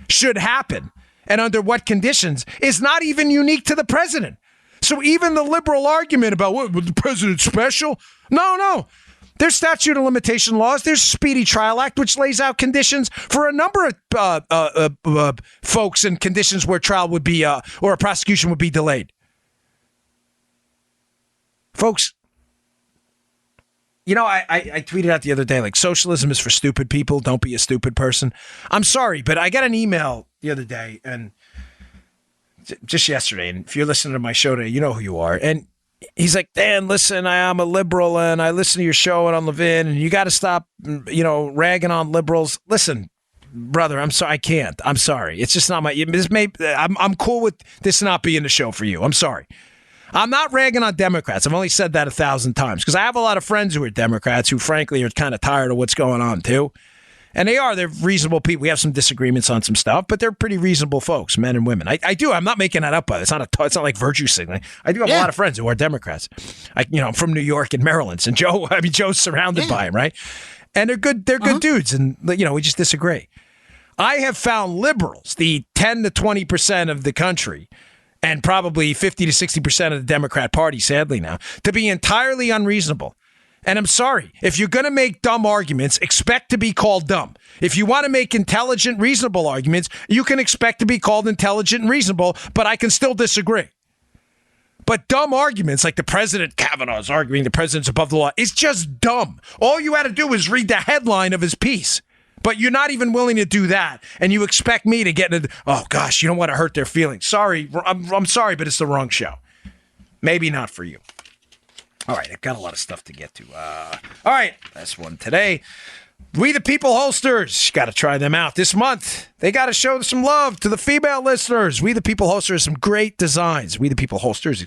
should happen and under what conditions is not even unique to the president. So even the liberal argument about what was the president special? No. There's statute of limitation laws. There's Speedy Trial Act, which lays out conditions for a number of folks and conditions where trial would be or a prosecution would be delayed. Folks, I tweeted out the other day, like, socialism is for stupid people. Don't be a stupid person. I'm sorry, but I got an email the other day, and just yesterday, and if you're listening to my show today, you know who you are. And he's like, Dan, listen, I'm a liberal, and I listen to your show and on Levin, and you got to stop, ragging on liberals. Listen, brother, I'm sorry. I can't. I'm sorry. It's just not my, I'm cool with this not being the show for you. I'm sorry. I'm not ragging on Democrats. I've only said that 1,000 times because I have a lot of friends who are Democrats who, frankly, are kind of tired of what's going on, too. And they're reasonable people. We have some disagreements on some stuff, but they're pretty reasonable folks, men and women. I do. I'm not making that up. It's not like virtue signaling. I do have a lot of friends who are Democrats. I'm from New York and Maryland. And Joe's surrounded by them, right? And they're good. They're good dudes. And, we just disagree. I have found liberals, the 10 to 20% of the country, and probably 50 to 60% of the Democrat Party, sadly now, to be entirely unreasonable. And I'm sorry, if you're going to make dumb arguments, expect to be called dumb. If you want to make intelligent, reasonable arguments, you can expect to be called intelligent and reasonable, but I can still disagree. But dumb arguments like the president, Kavanaugh is arguing the president's above the law, is just dumb. All you had to do was read the headline of his piece. But you're not even willing to do that, and you expect me to get into, oh, gosh, you don't want to hurt their feelings. Sorry, I'm sorry, but it's the wrong show. Maybe not for you. All right, I've got a lot of stuff to get to. All right, last one today. We the People holsters. Got to try them out this month. They got to show some love to the female listeners. We the People holsters, some great designs. We the People holsters,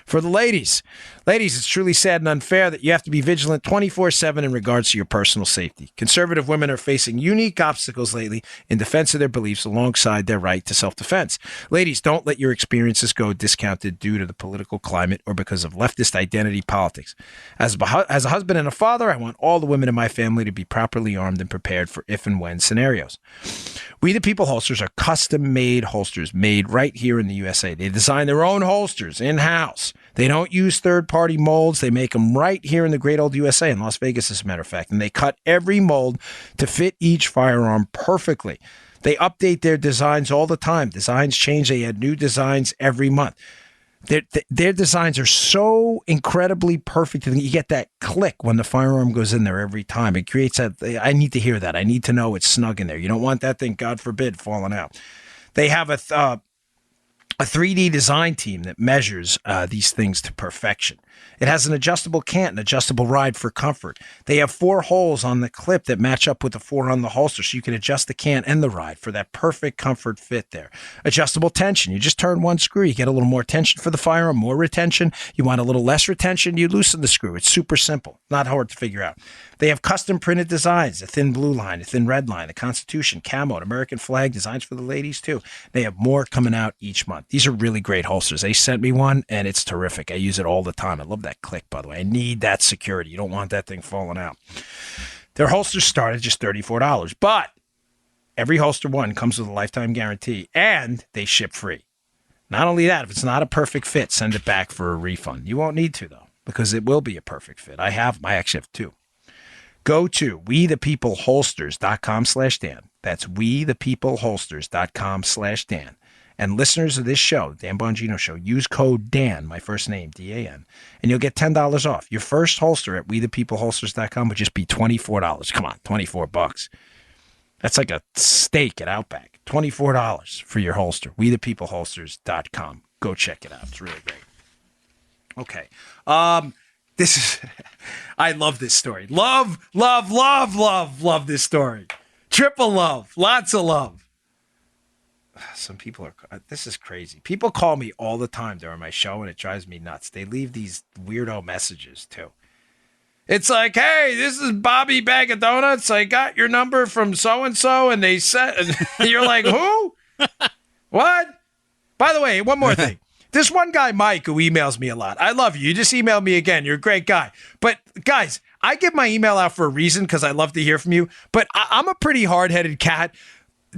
for the ladies. Ladies, it's truly sad and unfair that you have to be vigilant 24/7 in regards to your personal safety. Conservative women are facing unique obstacles lately in defense of their beliefs alongside their right to self-defense. Ladies, don't let your experiences go discounted due to the political climate or because of leftist identity politics. As a husband and a father, I want all the women in my family to be properly armed and prepared for if and when scenarios. We the People holsters are custom-made holsters made right here in the USA. They design their own holsters in-house. They don't use third-party molds. They make them right here in the great old USA, in Las Vegas, as a matter of fact. And they cut every mold to fit each firearm perfectly. They update their designs all the time. Designs change. They add new designs every month. Their designs are so incredibly perfect. You get that click when the firearm goes in there every time. It creates that, I need to hear that. I need to know it's snug in there. You don't want that thing, God forbid, falling out. They have a a 3D design team that measures these things to perfection. It has an adjustable cant and adjustable ride for comfort. They have 4 holes on the clip that match up with the 4 on the holster, so you can adjust the cant and the ride for that perfect comfort fit there. Adjustable tension. You just turn one screw, you get a little more tension for the firearm, more retention. You want a little less retention, you loosen the screw. It's super simple, not hard to figure out. They have custom printed designs, a thin blue line, a thin red line, a Constitution, camo, an American flag, designs for the ladies too. They have more coming out each month. These are really great holsters. They sent me one, and it's terrific. I use it all the time. I love that click, by the way. I need that security. You don't want that thing falling out. Their holsters start at just $34, but every holster one comes with a lifetime guarantee, and they ship free. Not only that, if it's not a perfect fit, send it back for a refund. You won't need to, though, because it will be a perfect fit. I actually have 2. Go to wethepeopleholsters.com/Dan. That's wethepeopleholsters.com/Dan. And listeners of this show, Dan Bongino Show, use code Dan, my first name, D-A-N, and you'll get $10 off. Your first holster at wethepeopleholsters.com would just be $24. Come on, $24. That's like a steak at Outback. $24 for your holster. wethepeopleholsters.com. Go check it out. It's really great. Okay. This is, I love this story. Love this story. Triple love. Lots of love. Some people are, this is crazy. People call me all the time during my show, and it drives me nuts. They leave these weirdo messages, too. It's like, hey, this is Bobby Bag of Donuts. I got your number from so-and-so, and they said, and you're like, who? What? By the way, one more thing. This one guy, Mike, who emails me a lot. I love you. You just emailed me again. You're a great guy. But, guys, I give my email out for a reason because I love to hear from you. But I'm a pretty hard-headed cat.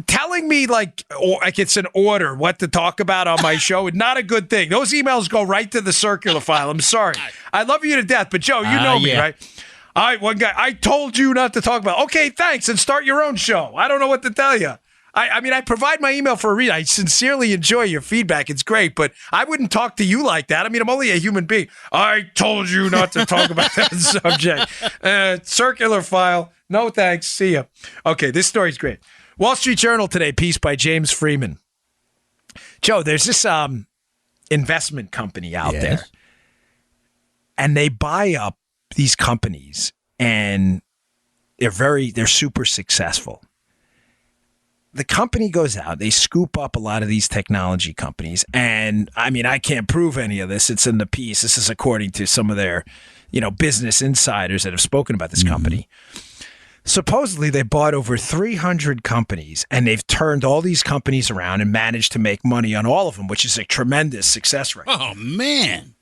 Telling me like it's an order what to talk about on my show is not a good thing. Those emails go right to the circular file. I'm sorry. I love you to death, but Joe, you know me, right? All right, one guy, I told you not to talk about. Okay, thanks, and start your own show. I don't know what to tell you. I mean, I provide my email for a reason. I sincerely enjoy your feedback. It's great, but I wouldn't talk to you like that. I mean, I'm only a human being. I told you not to talk about that subject. Circular file. No thanks. See ya. Okay, this story's great. Wall Street Journal today, piece by James Freeman. Joe, there's this investment company out there, and they buy up these companies, and they're super successful. The company goes out, they scoop up a lot of these technology companies, and I mean, I can't prove any of this. It's in the piece. This is according to some of their, business insiders that have spoken about this company. Supposedly, they bought over 300 companies, and they've turned all these companies around and managed to make money on all of them, which is a tremendous success rate. Oh, man.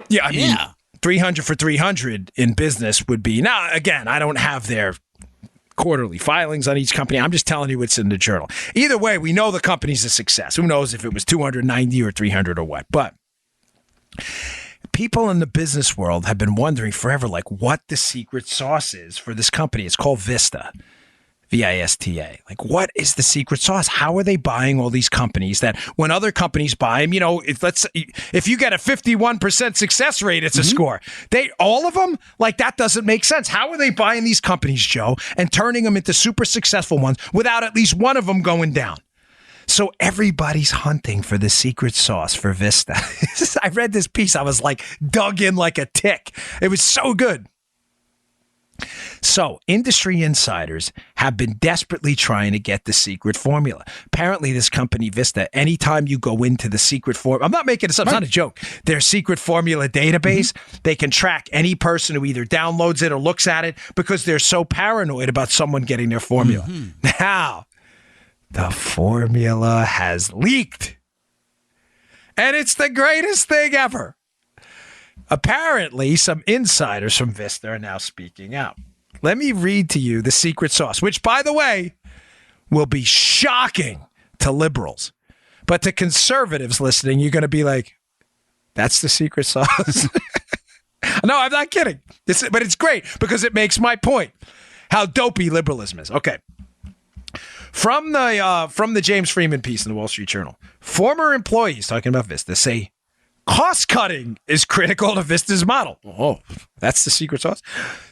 Yeah, I mean, 300 for 300 in business would be... Now, again, I don't have their quarterly filings on each company. I'm just telling you what's in the journal. Either way, we know the company's a success. Who knows if it was 290 or 300 or what, but... People in the business world have been wondering forever, like, what the secret sauce is for this company. It's called Vista, V-I-S-T-A. Like, what is the secret sauce? How are they buying all these companies that when other companies buy them, if you get a 51% success rate, it's a score. All of them, like, that doesn't make sense. How are they buying these companies, Joe, and turning them into super successful ones without at least one of them going down? So everybody's hunting for the secret sauce for Vista. I read this piece. I was like dug in like a tick. It was so good. So industry insiders have been desperately trying to get the secret formula. Apparently this company Vista, anytime you go into the secret formula, I'm not making this up, it's not a joke. Their secret formula database, they can track any person who either downloads it or looks at it because they're so paranoid about someone getting their formula. Now, the formula has leaked. And it's the greatest thing ever. Apparently, some insiders from Vista are now speaking out. Let me read to you the secret sauce, which, by the way, will be shocking to liberals. But to conservatives listening, you're going to be like, that's the secret sauce? No, I'm not kidding. But it's great because it makes my point. How dopey liberalism is. Okay. From the James Freeman piece in the Wall Street Journal, former employees talking about Vista say Cost cutting is critical to Vista's model. Oh, that's the secret sauce.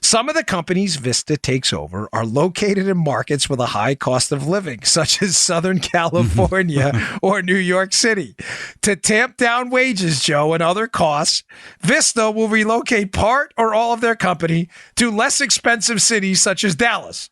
Some of the companies Vista takes over are located in markets with a high cost of living, such as Southern California or New York City. To tamp down wages, Joe, and other costs, Vista will relocate part or all of their company to less expensive cities such as Dallas.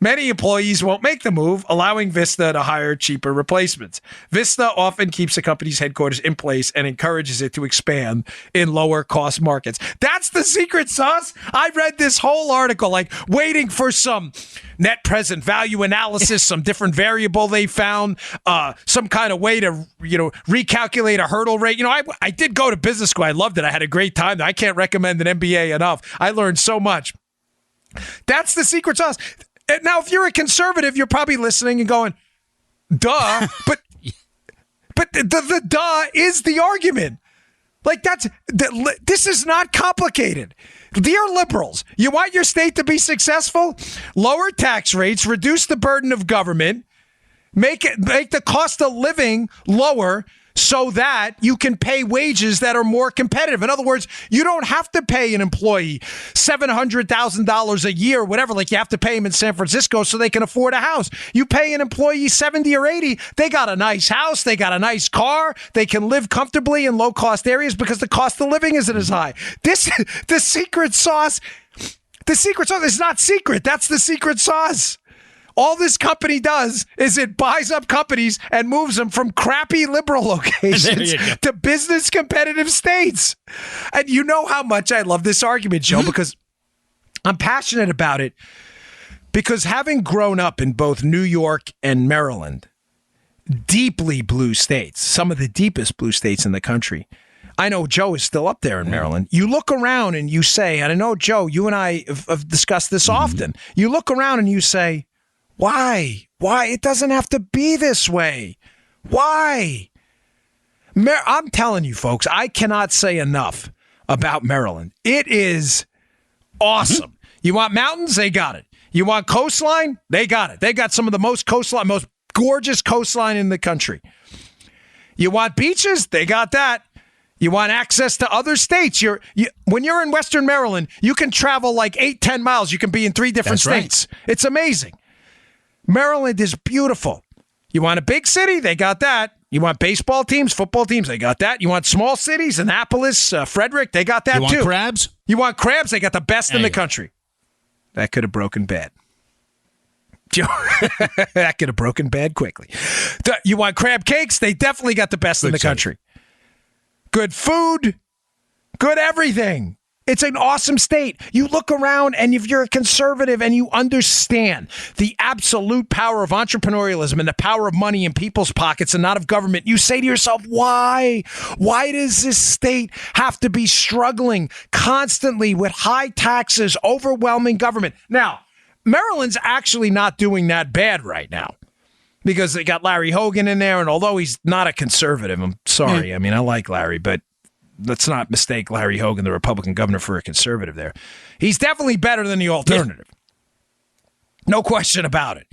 Many employees won't make the move, allowing Vista to hire cheaper replacements. Vista often keeps the company's headquarters in place and encourages it to expand in lower cost markets. That's the secret sauce. I read this whole article, like waiting for some net present value analysis, some different variable they found, some kind of way to, recalculate a hurdle rate. I did go to business school. I loved it. I had a great time. I can't recommend an MBA enough. I learned so much. That's the secret sauce. Now, if you're a conservative, you're probably listening and going, duh, but the duh is the argument. Like this is not complicated. Dear liberals, you want your state to be successful? Lower tax rates, reduce the burden of government, make the cost of living lower so that you can pay wages that are more competitive. In other words, you don't have to pay an employee $700,000 a year, whatever, like you have to pay them in San Francisco so they can afford a house. You pay an employee 70 or 80, they got a nice house, they got a nice car, they can live comfortably in low-cost areas because the cost of living isn't as high. The secret sauce is not secret. That's the secret sauce. All this company does is it buys up companies and moves them from crappy liberal locations to business competitive states. And you know how much I love this argument, Joe, because I'm passionate about it. Because having grown up in both New York and Maryland, deeply blue states, some of the deepest blue states in the country, I know Joe is still up there in Maryland. You look around and you say, and I know, Joe, you and I have discussed this often. You look around and you say, why? It doesn't have to be this way. Why? I'm telling you, folks, I cannot say enough about Maryland. It is awesome. You want mountains? They got it. You want coastline? They got it. They got some of the most gorgeous coastline in the country. You want beaches? They got that. You want access to other states. When you're in Western Maryland, you can travel like 8-10 miles. You can be in 3 different states. Right. It's amazing. Maryland is beautiful. You want a big city? They got that. You want baseball teams, football teams? They got that. You want small cities? Annapolis, Frederick? They got that too. You want crabs? You want crabs? They got the best in the country. That could have broken bad. That could have broken bad quickly. You want crab cakes? They definitely got the best in the country. Good food, good everything. It's an awesome state. You look around, and if you're a conservative and you understand the absolute power of entrepreneurialism and the power of money in people's pockets and not of government, you say to yourself, why? Why does this state have to be struggling constantly with high taxes, overwhelming government? Now, Maryland's actually not doing that bad right now because they got Larry Hogan in there, and although he's not a conservative, I'm sorry. I mean, I like Larry, but let's not mistake Larry Hogan, the Republican governor, for a conservative there. He's definitely better than the alternative. No question about it.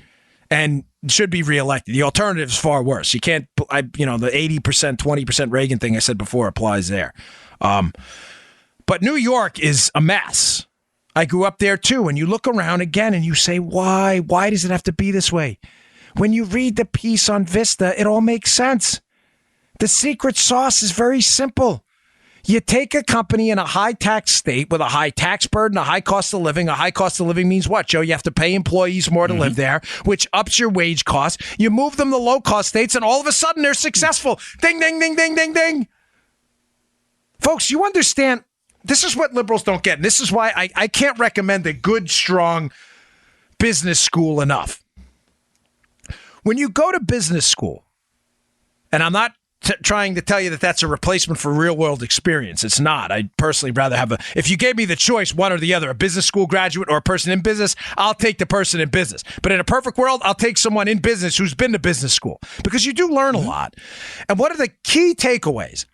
And should be reelected. The alternative is far worse. You can't, the 80%, 20% Reagan thing I said before applies there. But New York is a mess. I grew up there too. And you look around again and you say, why? Why does it have to be this way? When you read the piece on Vista, it all makes sense. The secret sauce is very simple. You take a company in a high-tax state with a high tax burden, a high cost of living. A high cost of living means what, Joe? You have to pay employees more to live there, which ups your wage costs. You move them to low-cost states, and all of a sudden they're successful. Ding, ding, ding, ding, ding, ding. Folks, you understand, this is what liberals don't get, and this is why I can't recommend a good, strong business school enough. When you go to business school, and I'm not trying to tell you that that's a replacement for real-world experience. It's not. I'd personally rather have if you gave me the choice, one or the other, a business school graduate or a person in business, I'll take the person in business. But in a perfect world, I'll take someone in business who's been to business school because you do learn a lot. And one of the key takeaways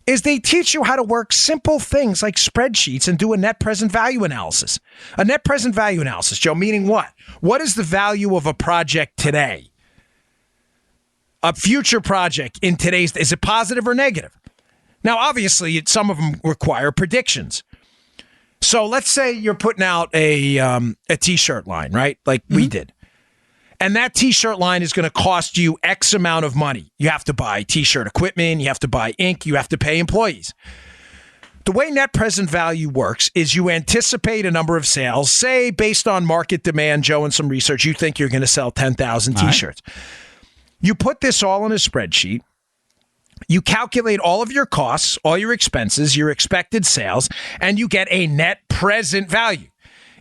is they teach you how to work simple things like spreadsheets and do a net present value analysis. A net present value analysis, Joe, meaning what? What is the value of a project today? A future project in today's, is it positive or negative? Now, obviously, some of them require predictions. So let's say you're putting out a T-shirt line, right? Like we did. And that T-shirt line is going to cost you X amount of money. You have to buy T-shirt equipment. You have to buy ink. You have to pay employees. The way net present value works is you anticipate a number of sales. Say, based on market demand, Joe, and some research, you think you're going to sell 10,000 T-shirts. Right. You put this all in a spreadsheet. You calculate all of your costs, all your expenses, your expected sales, and you get a net present value.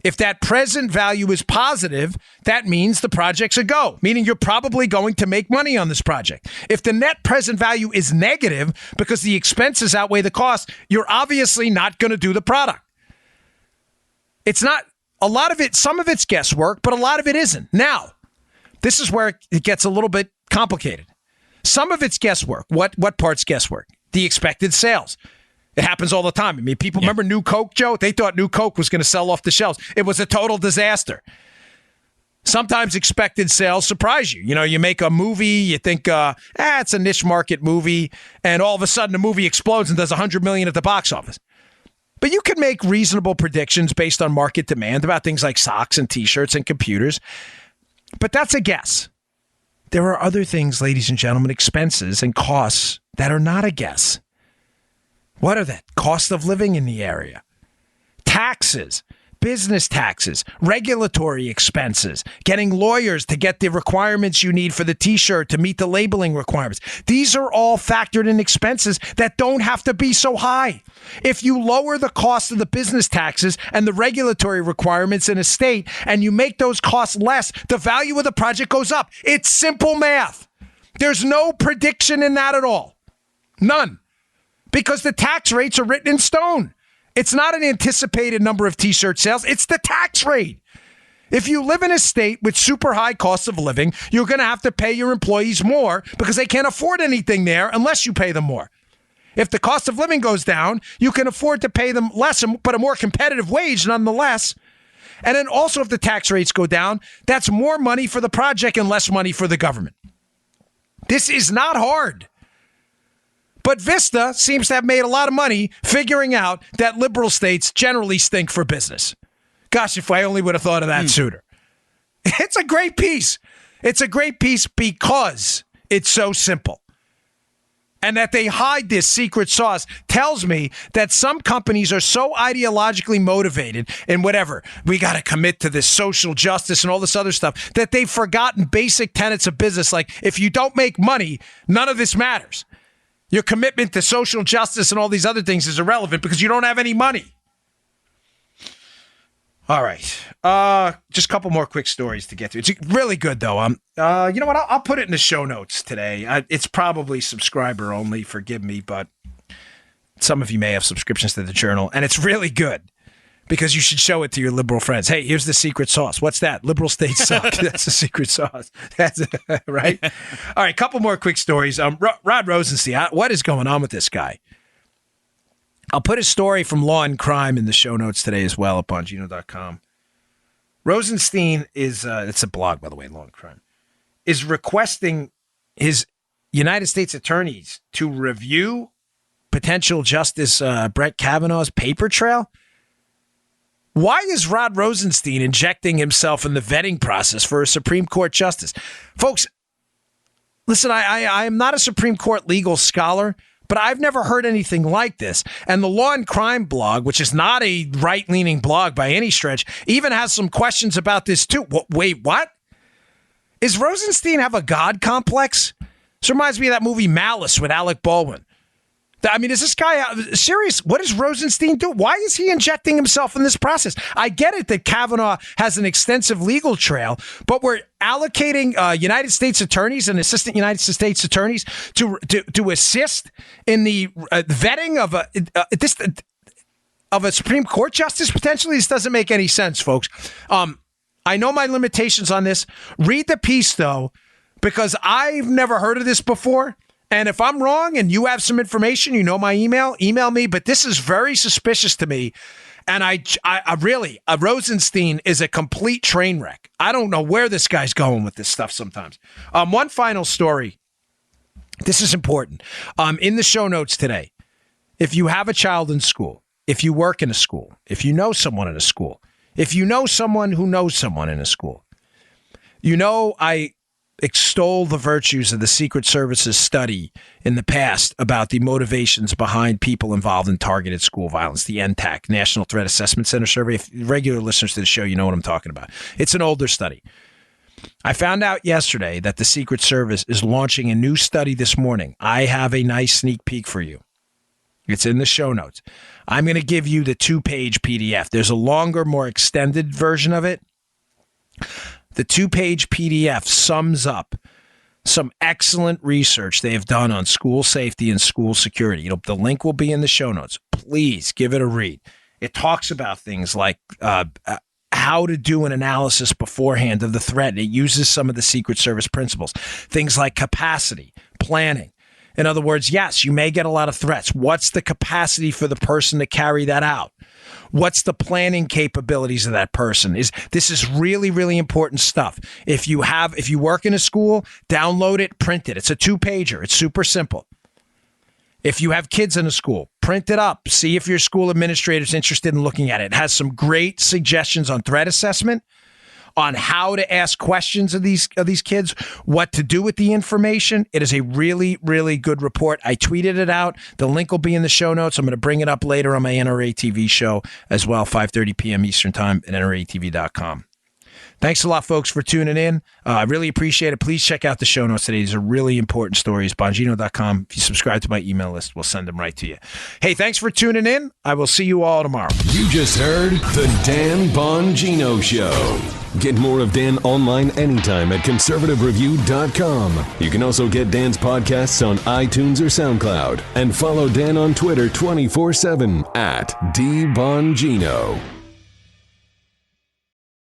If that present value is positive, that means the project's a go, meaning you're probably going to make money on this project. If the net present value is negative because the expenses outweigh the cost, you're obviously not going to do the product. It's not a lot of it. Some of it's guesswork, but a lot of it isn't. Now, this is where it gets a little bit complicated. Some of it's guesswork. What part's guesswork? The expected sales. It happens all the time. I mean, people remember New Coke, Joe? They thought New Coke was going to sell off the shelves. It was a total disaster. Sometimes expected sales surprise you. You know, you make a movie, you think, it's a niche market movie, and all of a sudden the movie explodes and does $100 million at the box office. But you can make reasonable predictions based on market demand about things like socks and T-shirts and computers. But that's a guess. There are other things, ladies and gentlemen, expenses and costs that are not a guess. What are that? Cost of living in the area, taxes, business taxes, regulatory expenses, getting lawyers to get the requirements you need for the T-shirt to meet the labeling requirements. These are all factored in expenses that don't have to be so high. If you lower the cost of the business taxes and the regulatory requirements in a state and you make those costs less, the value of the project goes up. It's simple math. There's no prediction in that at all. None. Because the tax rates are written in stone. It's not an anticipated number of T-shirt sales. It's the tax rate. If you live in a state with super high costs of living, you're going to have to pay your employees more because they can't afford anything there unless you pay them more. If the cost of living goes down, you can afford to pay them less, but a more competitive wage nonetheless. And then also if the tax rates go down, that's more money for the project and less money for the government. This is not hard. But Vista seems to have made a lot of money figuring out that liberal states generally stink for business. Gosh, if I only would have thought of that sooner. It's a great piece. It's a great piece because it's so simple. And that they hide this secret sauce tells me that some companies are so ideologically motivated in whatever. We got to commit to this social justice and all this other stuff that they've forgotten basic tenets of business. Like if you don't make money, none of this matters. Your commitment to social justice and all these other things is irrelevant because you don't have any money. All right. Just a couple more quick stories to get to. It's really good, though. You know what? I'll put it in the show notes today. It's probably subscriber only. Forgive me, but some of you may have subscriptions to the Journal, and it's really good because you should show it to your liberal friends. Hey, here's the secret sauce. What's that? Liberal states suck. That's the secret sauce. That's right. All right. Couple more quick stories. Rod Rosenstein. What is going on with this guy? I'll put a story from Law and Crime in the show notes today as well at Bongino.com. Rosenstein is, it's a blog, by the way, Law and Crime, is requesting his United States attorneys to review potential Justice Brett Kavanaugh's paper trail. Why is Rod Rosenstein injecting himself in the vetting process for a Supreme Court justice? Folks, listen, I am not a Supreme Court legal scholar, but I've never heard anything like this. And the Law and Crime blog, which is not a right-leaning blog by any stretch, even has some questions about this too. Wait, what? Is Rosenstein have a God complex? This reminds me of that movie Malice with Alec Baldwin. I mean, is this guy serious? What does Rosenstein do? Why is he injecting himself in this process? I get it that Kavanaugh has an extensive legal trail, but we're allocating United States attorneys and assistant United States attorneys to assist in the vetting of a Supreme Court justice potentially. This doesn't make any sense, folks. I know my limitations on this. Read the piece though, because I've never heard of this before. And if I'm wrong and you have some information, you know my email me. But this is very suspicious to me. And I really, Rosenstein is a complete train wreck. I don't know where this guy's going with this stuff sometimes. One final story. This is important. In the show notes today, If you have a child in school, if you work in a school, if you know someone in a school, if you know someone who knows someone in a school, I extol the virtues of the Secret Service's study in the past about the motivations behind people involved in targeted school violence, the NTAC, National Threat Assessment Center survey. If regular listeners to the show, you know what I'm talking about. It's an older study. I found out yesterday that the Secret Service is launching a new study this morning. I have a nice sneak peek for you. It's in the show notes. I'm going to give you the 2-page PDF. There's a longer, more extended version of it. The 2-page PDF sums up some excellent research they have done on school safety and school security. The link will be in the show notes. Please give it a read. It talks about things like how to do an analysis beforehand of the threat. It uses some of the Secret Service principles. Things like capacity, planning. In other words, yes, you may get a lot of threats. What's the capacity for the person to carry that out? What's the planning capabilities of that person? This is really, really important stuff. If you work in a school, download it, print it. It's a 2-pager. It's super simple. If you have kids in a school, print it up. See if your school administrator is interested in looking at it. It has some great suggestions on threat assessment, on how to ask questions of these kids, what to do with the information. It is a really, really good report. I tweeted it out. The link will be in the show notes. I'm going to bring it up later on my NRA TV show as well, 5:30 p.m. Eastern Time at NRATV.com. Thanks a lot, folks, for tuning in. I really appreciate it. Please check out the show notes today. These are really important stories. Bongino.com. If you subscribe to my email list, we'll send them right to you. Hey, thanks for tuning in. I will see you all tomorrow. You just heard The Dan Bongino Show. Get more of Dan online anytime at conservativereview.com. You can also get Dan's podcasts on iTunes or SoundCloud. And follow Dan on Twitter 24/7 at DBongino.